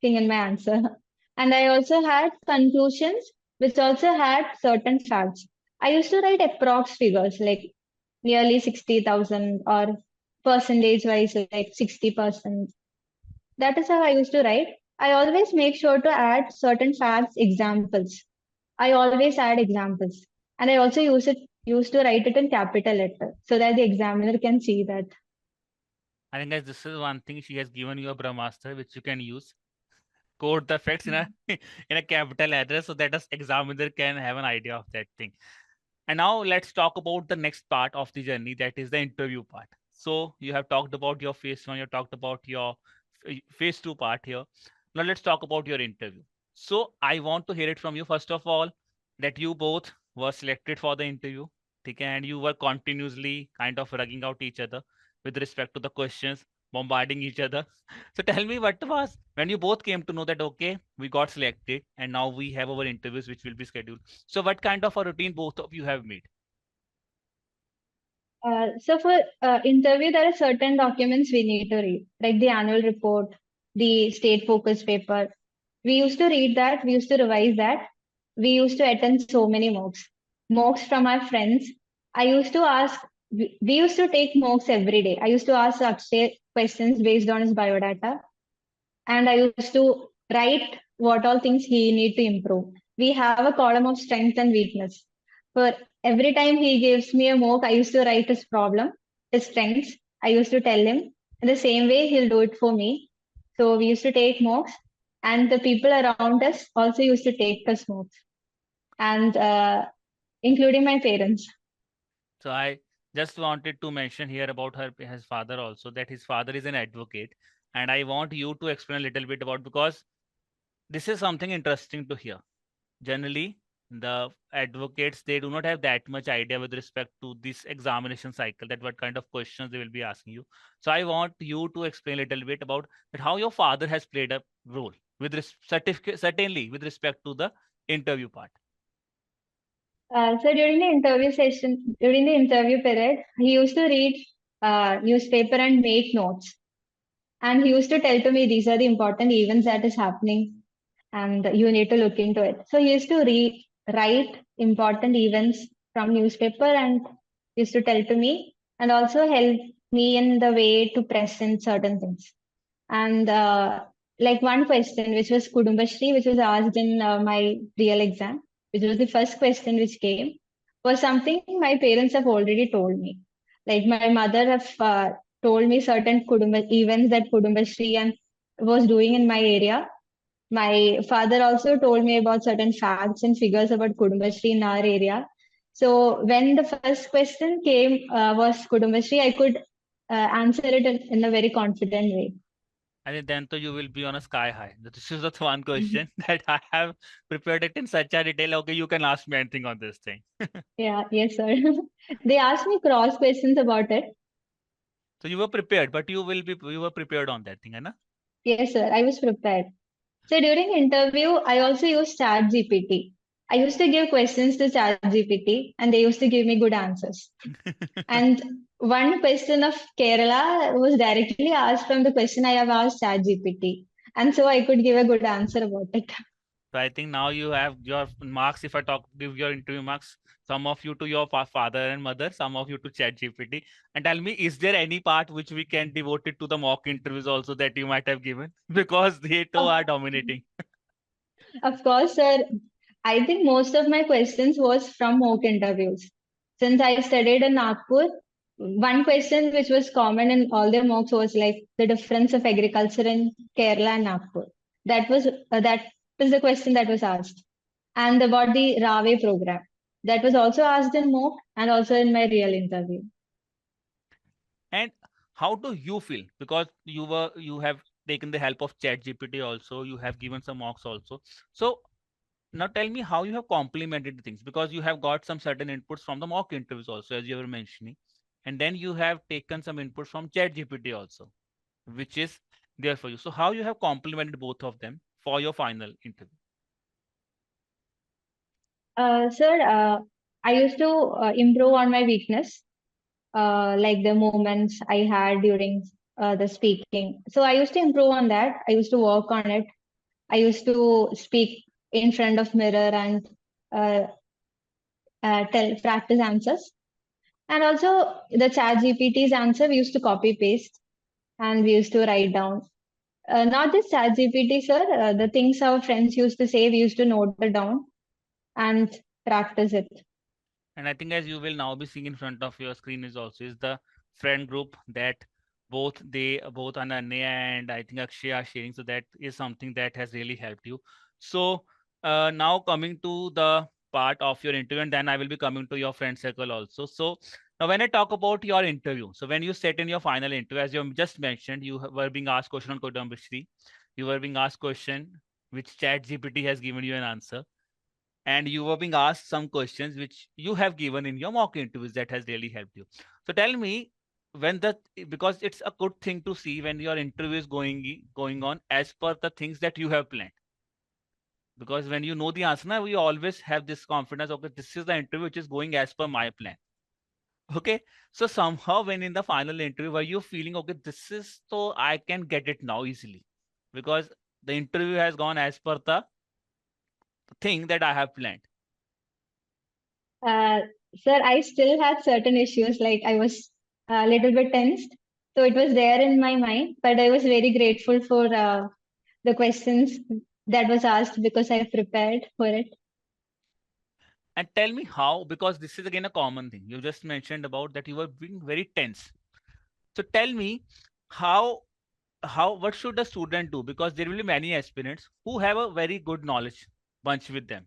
thing in my answer. And I also had conclusions which also had certain facts. I used to write approx figures like nearly 60,000 or percentage wise like 60%. That is how I used to write. I always make sure to add certain facts, examples. I always add examples. And I also used to write it in capital letter so that the examiner can see that. I think guys, this is one thing she has given you a Brahmastra which you can use. Code the facts in a in a capital letter so that the examiner can have an idea of that thing. And now let's talk about the next part of the journey, that is the interview part. So you have talked about your phase one, you talked about your phase two part here. Now let's talk about your interview. So I want to hear it from you first of all that you both were selected for the interview, okay, and you were continuously kind of rugging out each other with respect to the questions, bombarding each other. So tell me what was when you both came to know that okay, we got selected and now we have our interviews which will be scheduled. So what kind of a routine both of you have made? So for interview, there are certain documents we need to read, like the annual report, the state focus paper. We used to read that. We used to revise that. We used to attend so many mocks. Mocks from our friends. I used to ask. We used to take mocks every day. I used to ask Akshay questions based on his biodata, and I used to write what all things he need to improve. We have a column of strength and weakness. For every time he gives me a mock, I used to write his problem, his strengths. I used to tell him. In the same way, he'll do it for me. So we used to take mocks, and the people around us also used to take us mocks, and including my parents. So I just wanted to mention here about her his father also, that his father is an advocate, and I want you to explain a little bit about, because this is something interesting to hear. Generally, the advocates, they do not have that much idea with respect to this examination cycle, that what kind of questions they will be asking you. So I want you to explain a little bit about that how your father has played a role with certificate, certainly with respect to the interview part. So during the interview session, during the interview period, he used to read newspaper and make notes. And he used to tell to me these are the important events that is happening, and you need to look into it. So he used to write important events from newspaper and used to tell to me, and also help me in the way to present certain things. And like one question, which was Kudumbashri, which was asked in my real exam, which was the first question which came, was something my parents have already told me. Like my mother have told me certain events that Kudumbashri and was doing in my area. My father also told me about certain facts and figures about Kudumbashri in our area. So when the first question came was Kudumbashri, I could answer it in a very confident way. I think then to you will be on a sky high. This is the one question that I have prepared it in such a detail. Okay, you can ask me anything on this thing. Yeah, yes, sir. They asked me cross questions about it. So you were prepared, but you were prepared on that thing, है ना? Yes, sir, I was prepared. So during interview, I also used Chat GPT. I used to give questions to Chat GPT, and they used to give me good answers. And one question of Kerala was directly asked from the question I have asked Chat GPT, and so I could give a good answer about it. So I think now you have your marks. If I talk, give your interview marks, some of you to your father and mother, some of you to Chat GPT. And tell me, is there any part which we can devote it to the mock interviews also that you might have given? Because they too Of, are dominating. of course, sir. I think most of my questions was from mock interviews. Since I studied in Nagpur, one question which was common in all the mocks was like the difference of agriculture in Kerala and Nagpur. That was the question that was asked, and about the Rave program. That was also asked in mock and also in my real interview. And how do you feel? Because you have taken the help of Chat GPT also, you have given some mocks also. So now tell me how you have complemented the things, because you have got some certain inputs from the mock interviews also, as you were mentioning, and then you have taken some inputs from Chat GPT also, which is there for you. So how you have complemented both of them for your final interview? Sir, I used to improve on my weakness, like the moments I had during the speaking. So I used to improve on that. I used to work on it. I used to speak in front of mirror and uh, tell practice answers. And also the chat GPT's answer we used to copy paste and we used to write down. Not this chat GPT, sir. The things our friends used to say, we used to note it down and practice it. And I think as you will now be seeing in front of your screen is also is the friend group that both Ananya and I think Akshay are sharing. So that is something that has really helped you. So now coming to the part of your interview, and then I will be coming to your friend circle also. So now when I talk about your interview, so when you set in your final interview, as you just mentioned, you were being asked question on code number 3. You were being asked question which chat GPT has given you an answer, and you were being asked some questions which you have given in your mock interviews that has really helped you. So tell me, when the because it's a good thing to see when your interview is going on as per the things that you have planned. Because when you know the answer, now we always have this confidence. Okay, this is the interview which is going as per my plan. Okay, so somehow when in the final interview, were you feeling okay? This is so I can get it now easily because the interview has gone as per the thing that I have planned. Uh, Sir, I still had certain issues, like I was a little bit tensed. So it was there in my mind, but I was very grateful for the questions that was asked because I prepared for it. And tell me how, because this is again a common thing. You just mentioned about that you were being very tense. So tell me how what should a student do? Because there will be many aspirants who have a very good knowledge bunch with them,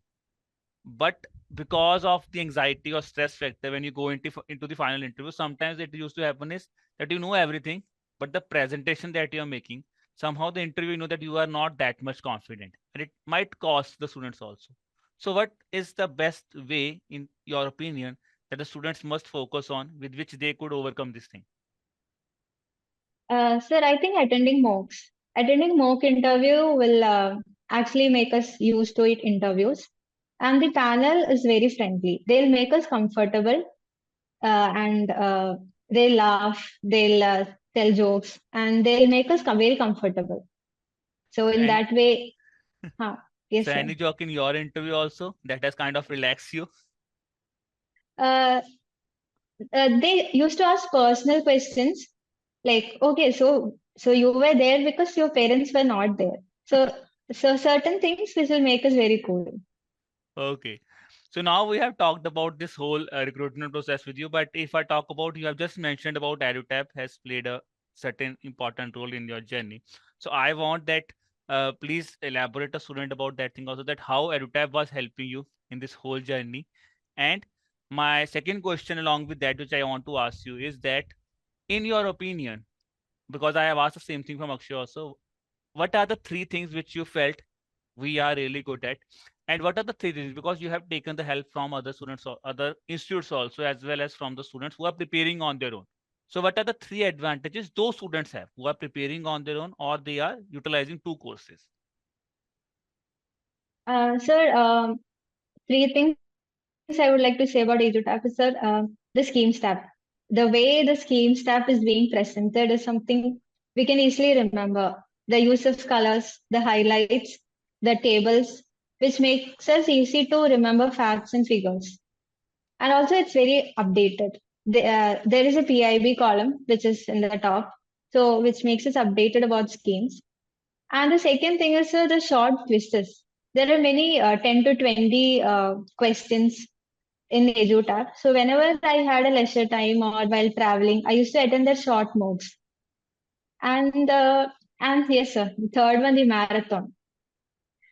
but because of the anxiety or stress factor, when you go into the final interview, sometimes it used to happen is that you know everything, but the presentation that you are making, somehow the interview you know that you are not that much confident, and it might cost the students also. So what is the best way in your opinion that the students must focus on with which they could overcome this thing? Sir, I think attending mock interview will actually make us used to it interviews. And the panel is very friendly. They'll make us comfortable and they'll laugh, they'll tell jokes, and they'll make us very comfortable. So So in any that way, huh, so yes, sir. any joke in your interview also that has kind of relaxed you? Uh, they used to ask personal questions like, okay, so you were there because your parents were not there. So certain things which will make us very cool. Okay. So now we have talked about this whole recruitment process with you, but if I talk about, you have just mentioned about EduTap has played a certain important role in your journey. So I want that please elaborate a student about that thing also, that how EduTap was helping you in this whole journey. And my second question along with that, which I want to ask you, is that in your opinion, because I have asked the same thing from Akshay also, what are the three things which you felt we are really good at, and what are the three things, because you have taken the help from other students or other institutes also, as well as from the students who are preparing on their own. So what are the three advantages those students have who are preparing on their own or they are utilizing two courses? Sir, three things I would like to say about EduTap is, sir, the schemes tab. The way the schemes tab is being presented is something we can easily remember. The use of colors, the highlights, the tables, which makes us easy to remember facts and figures. And also, it's very updated. There is a PIB column which is in the top, so which makes us updated about schemes. And the second thing is the short quizzes. There are many 10 to 20 questions in EduTap. So whenever I had a leisure time or while traveling, I used to attend the short MOOCs. And yes, sir. The third one, the marathon.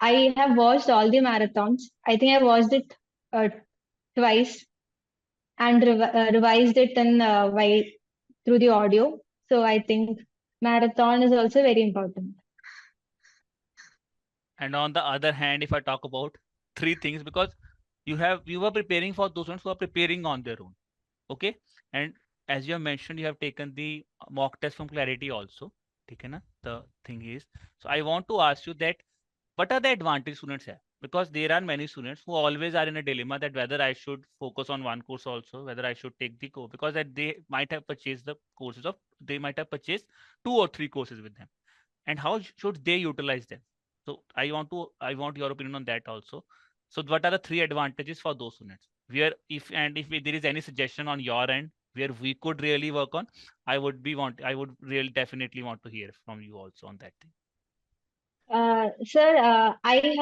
I have watched all the marathons. I think I watched it uh, twice and revised it in while through the audio. So I think marathon is also very important. And on the other hand, if I talk about three things, because you were preparing for those ones who are preparing on their own. Okay. And as you have mentioned, you have taken the mock test from Clarity also. Okay, na? The thing is, so I want to ask you that what are the advantage students have? Because there are many students who always are in a dilemma that whether I should focus on one course also, whether I should take the course, because that they might have purchased the courses of, they might have purchased two or three courses with them, and how should they utilize them? So I want your opinion on that also. So what are the three advantages for those students? Where if there is any suggestion on your end where we could really work on, I would really definitely want to hear from you also on that thing. Sir, I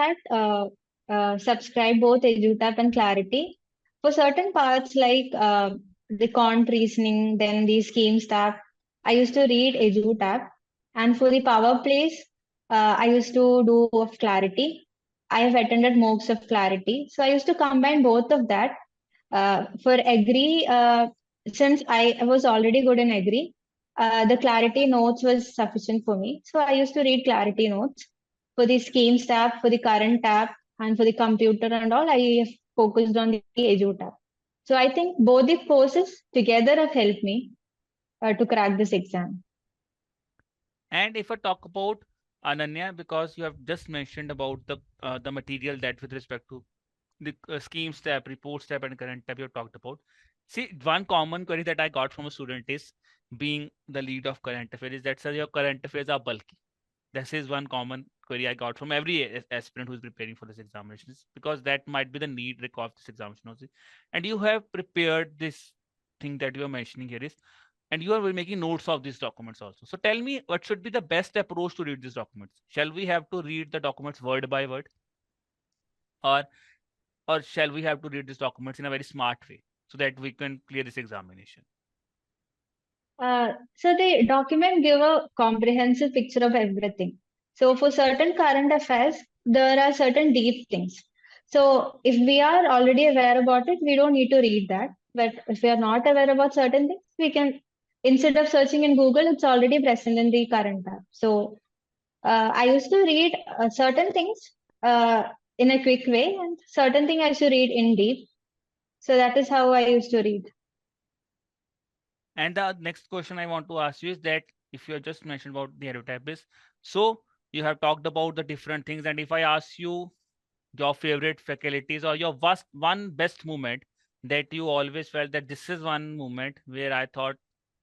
had subscribed both EduTap and Clarity. For certain parts like the quant reasoning, then the schemes tab, I used to read EduTap. And for the power plays, I used to do of Clarity. I have attended MOOCs of Clarity. So I used to combine both of that. For Agree, since I was already good in Agree, the Clarity notes was sufficient for me. So I used to read Clarity notes for the schemes tab, for the current tab, and for the computer and all, I have focused on the Edu tab. So I think both the courses together have helped me to crack this exam. And if I talk about Ananya, because you have just mentioned about the material that with respect to the schemes tab, reports tab, and current tab you talked about. See, one common query that I got from a student is being the lead of current affairs is that sir, your current affairs are bulky. This is one common query I got from every aspirant who is preparing for this examinations because that might be the need record of this examination also. And you have prepared this thing that you are mentioning here is, and you are making notes of these documents also. So tell me what should be the best approach to read these documents? Shall we have to read the documents word by word, or shall we have to read these documents in a very smart way so that we can clear this examination? So the document give a comprehensive picture of everything. So for certain current affairs, there are certain deep things. So if we are already aware about it, we don't need to read that. But if we are not aware about certain things, we can, instead of searching in Google, it's already present in the current tab. So I used to read certain things uh, in a quick way, and certain thing I used to read in deep. So that is how I used to read. And the next question I want to ask you is that if you have just mentioned about the EduTap is, so you have talked about the different things, and if I ask you your favorite faculties or your one best moment that you always felt that this is one moment where I thought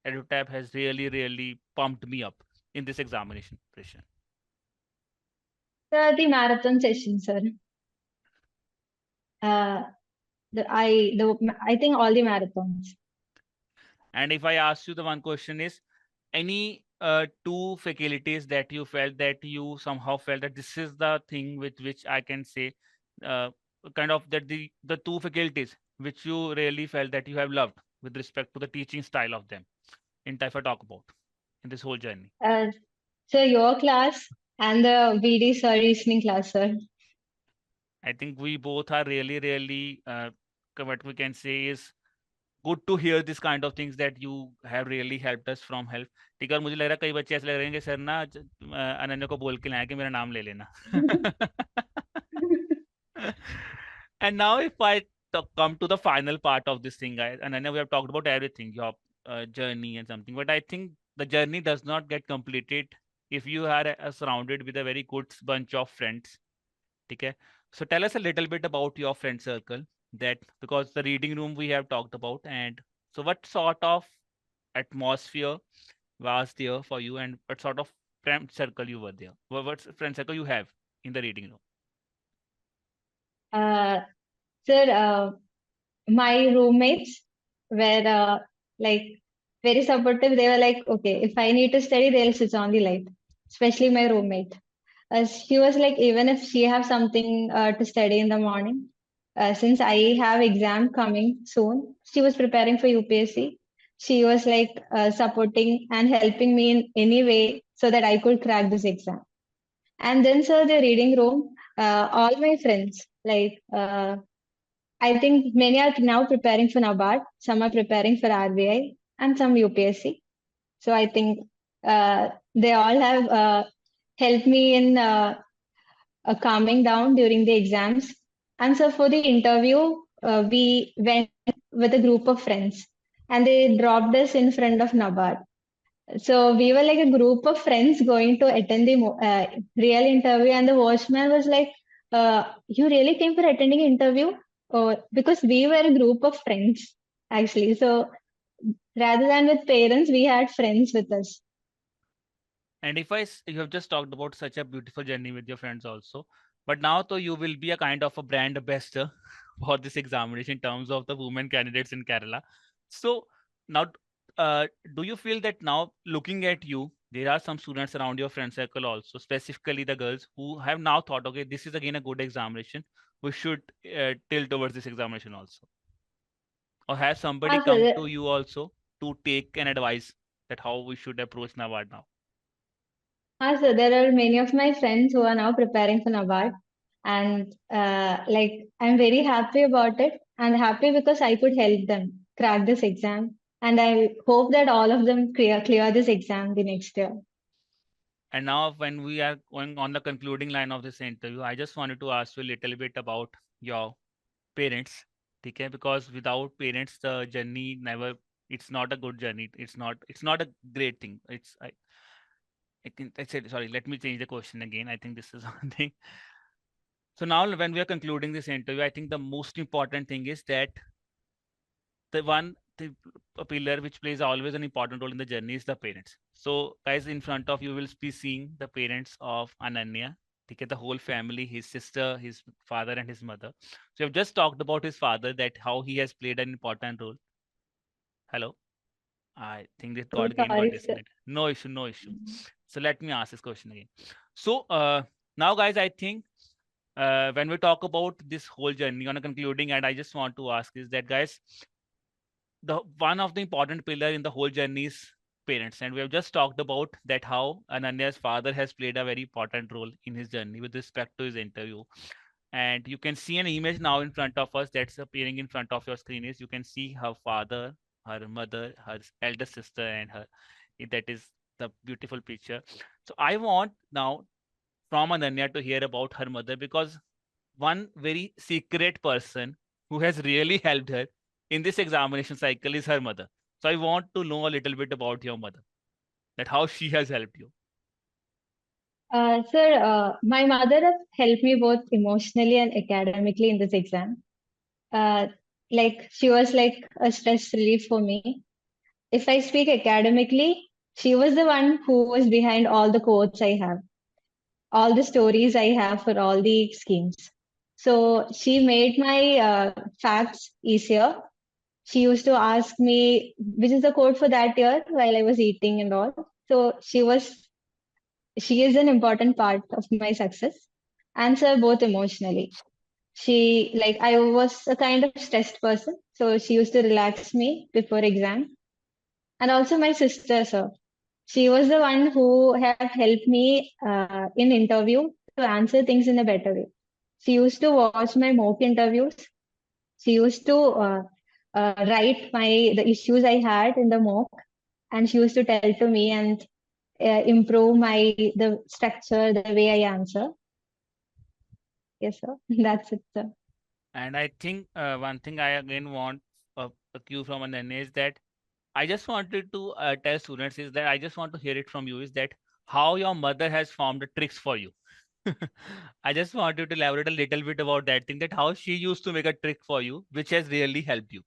EduTap has really pumped me up in this examination pressure. The marathon session, sir. Uh, I think all the marathons. And if I ask you the one question is any two faculties that you felt that you somehow felt that this is the thing with which I can say uh, kind of that the two faculties which you really felt that you have loved with respect to the teaching style of them in if I talk about in this whole journey. Uh, so your class and the VD sir reasoning class, sir. I think we both are really what we can say is good to hear this kind of things that you have really helped us from help. ठीक है, और मुझे लग रहा है कई बच्चे ऐसे लग रहे हैं कि सर ना अनन्या को बोल के लाया कि मेरा नाम ले लेना. And now if I come to the final part of this thing, guys, and I know we have talked about everything, your journey and something, but I think the journey does not get completed if you are surrounded with a very good bunch of friends. Okay, so tell us a little bit about your friend circle, that because the reading room we have talked about, and so what sort of atmosphere was there for you, and what sort of friend circle you were there? What friend circle you have in the reading room? Uh, sir, my roommates were like very supportive. They were like, okay, if I need to study, they'll switch on the light. Especially my roommate. She was like, even if she have something to study in the morning, since I have exam coming soon, she was preparing for UPSC. She was like supporting and helping me in any way so that I could crack this exam. And then, sir, the reading room, all my friends, like I think many are now preparing for NABARD, some are preparing for RBI, and some UPSC. So I think they all have helped me in calming down during the exams. And so for the interview, we went with a group of friends and they dropped us in front of NABARD. So we were like a group of friends going to attend the real interview, and the watchman was like, "You really came for attending interview?" Because we were a group of friends actually. So rather than with parents, we had friends with us. And if you have just talked about such a beautiful journey with your friends also. But now, though, you will be a kind of a brand ambassador for this examination in terms of the women candidates in Kerala. So now, uh, do you feel that now, looking at you, there are some students around your friend circle also, specifically the girls, who have now thought, okay, this is again a good examination. We should tilt towards this examination also. Or has somebody Ah, sir, come to you also to take an advice that how we should approach NABARD now? so there are many of my friends who are now preparing for NABARD, and like I'm very happy about it, and happy because I could help them crack this exam, and I hope that all of them clear this exam the next year. And now, when we are going on the concluding line of this interview, I just wanted to ask you a little bit about your parents. Okay, because without parents, the journey never. It's not a good journey. It's not. It's not a great thing. It's. I think I said sorry. Let me change the question again. I think this is one thing. So now, when we are concluding this interview, I think the most important thing is that the a pillar which plays always an important role in the journey is the parents. So guys, in front of you will be seeing the parents of Ananya. Okay, the whole family, his sister, his father, and his mother. So I've just talked about his father, that how he has played an important role. Hello, I think that So got again got sorry, sir. disconnected. No issue, no issue. So let me ask this question again. So now guys, I think when we talk about this whole journey on a concluding, and I just want to ask is that guys, the one of the important pillar in the whole journey is parents, and we have just talked about that how Ananya's father has played a very important role in his journey with respect to his interview. And you can see an image now in front of us that's appearing in front of your screen. Is you can see her father, her mother, her elder sister, and her, that is the beautiful picture. So I want now from Ananya to hear about her mother, because one very secret person who has really helped her in this examination cycle is her mother. So I want to know a little bit about your mother, that how she has helped you. Sir, my mother has helped me both emotionally and academically in this exam. Uh, like she was like a stress relief for me. If I speak academically, she was the one who was behind all the quotes I have, all the stories I have for all the schemes. So she made my facts easier. She used to ask me which is the code for that year while I was eating and all. So she is an important part of my success, and sir, both emotionally. She, like, I was a kind of stressed person, so she used to relax me before exam. And also my sister, sir. She was the one who have helped me in interview to answer things in a better way. She used to watch my mock interviews. She used to write the issues I had in the mock, and she used to tell to me and improve the structure, the way I answer. Yes, sir. That's it, sir. And I think one thing I again want a cue from Ananya is that I just wanted to tell students is that I just want to hear it from you is that how your mother has formed the tricks for you. I just want you to elaborate a little bit about that thing, that how she used to make a trick for you, which has really helped you.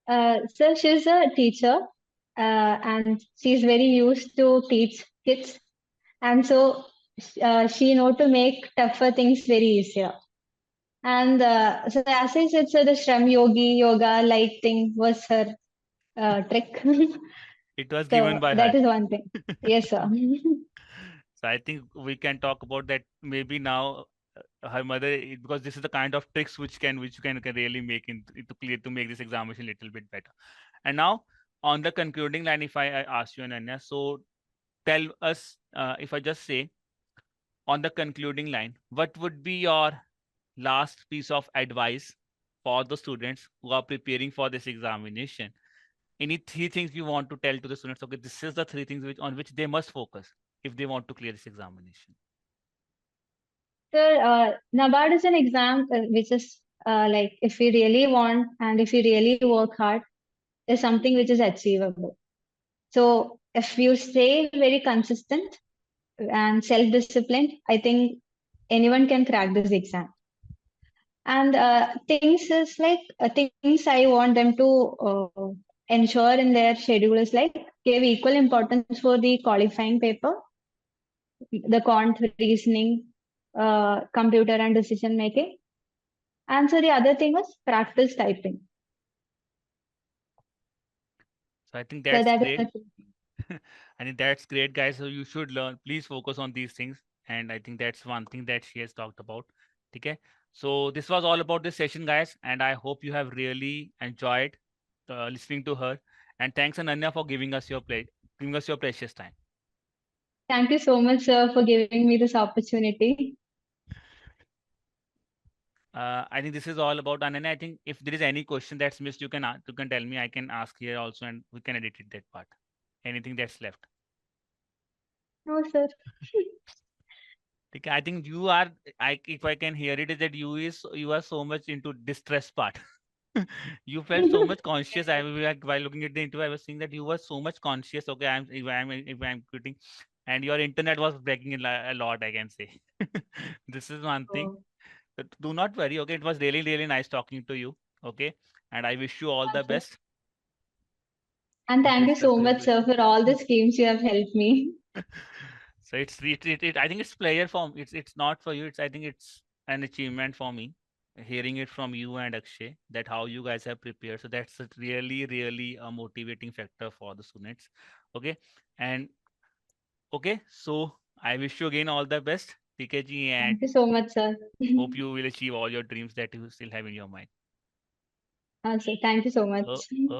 So she's a teacher, and she's very used to teach kids, and so she know to make tougher things very easier. And so as I said, so the Shram Yogi yoga like thing was her trick. It was given So by that her. is one thing. Yes, sir. So I think we can talk about that maybe now. Her mother, because this is the kind of tricks which you can really make to clear to make this examination a little bit better. And now on the concluding line, if I ask you, Ananya, so tell us, if I just say on the concluding line, what would be your last piece of advice for the students who are preparing for this examination? Any three things you want to tell to the students? Okay, this is the three things on which they must focus if they want to clear this examination. So NABARD is an exam which is like if we really want and if we really work hard, is something which is achievable. So if you stay very consistent and self-disciplined, I think anyone can crack this exam. And things is like things I want them to ensure in their schedule is like give equal importance for the qualifying paper, the quant reasoning, computer and decision making. And so the other thing was practice typing. So I think So that's that is great. the thing. I think that's great, guys. So you should learn. Please focus on these things. And I think that's one thing that she has talked about. Okay. So this was all about this session, guys. And I hope you have really enjoyed listening to her. And thanks, Ananya, for giving us your precious time. Thank you so much, sir, for giving me this opportunity. I think this is all about Ananya. I think if there is any question that's missed, you can tell me. I can ask here also, and we can edit it that part. Anything that's left. No, sir. Okay, I think you are. If I can hear it, is that you are so much into distress part. You felt so much conscious. I was like, while looking at the interview, I was seeing that you were so much conscious. Okay, if I'm quitting, and your internet was breaking a lot. I can say this is one thing. Oh, But do not worry. Okay, it was really nice talking to you. Okay, and I wish you all the sir. best And with thank you respect so to your much, sir, future. for all the schemes you have helped me. So I think it's player form. It's not for you. I think it's an achievement for me. Hearing it from you and Akshay that how you guys have prepared. So that's a really a motivating factor for the students. Okay. And okay, so I wish you again all the best, TKG, and Thank you so much, sir. hope you will achieve all your dreams that you still have in your mind. Sir, thank you so Oh, much.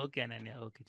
okay, Ananya. Okay.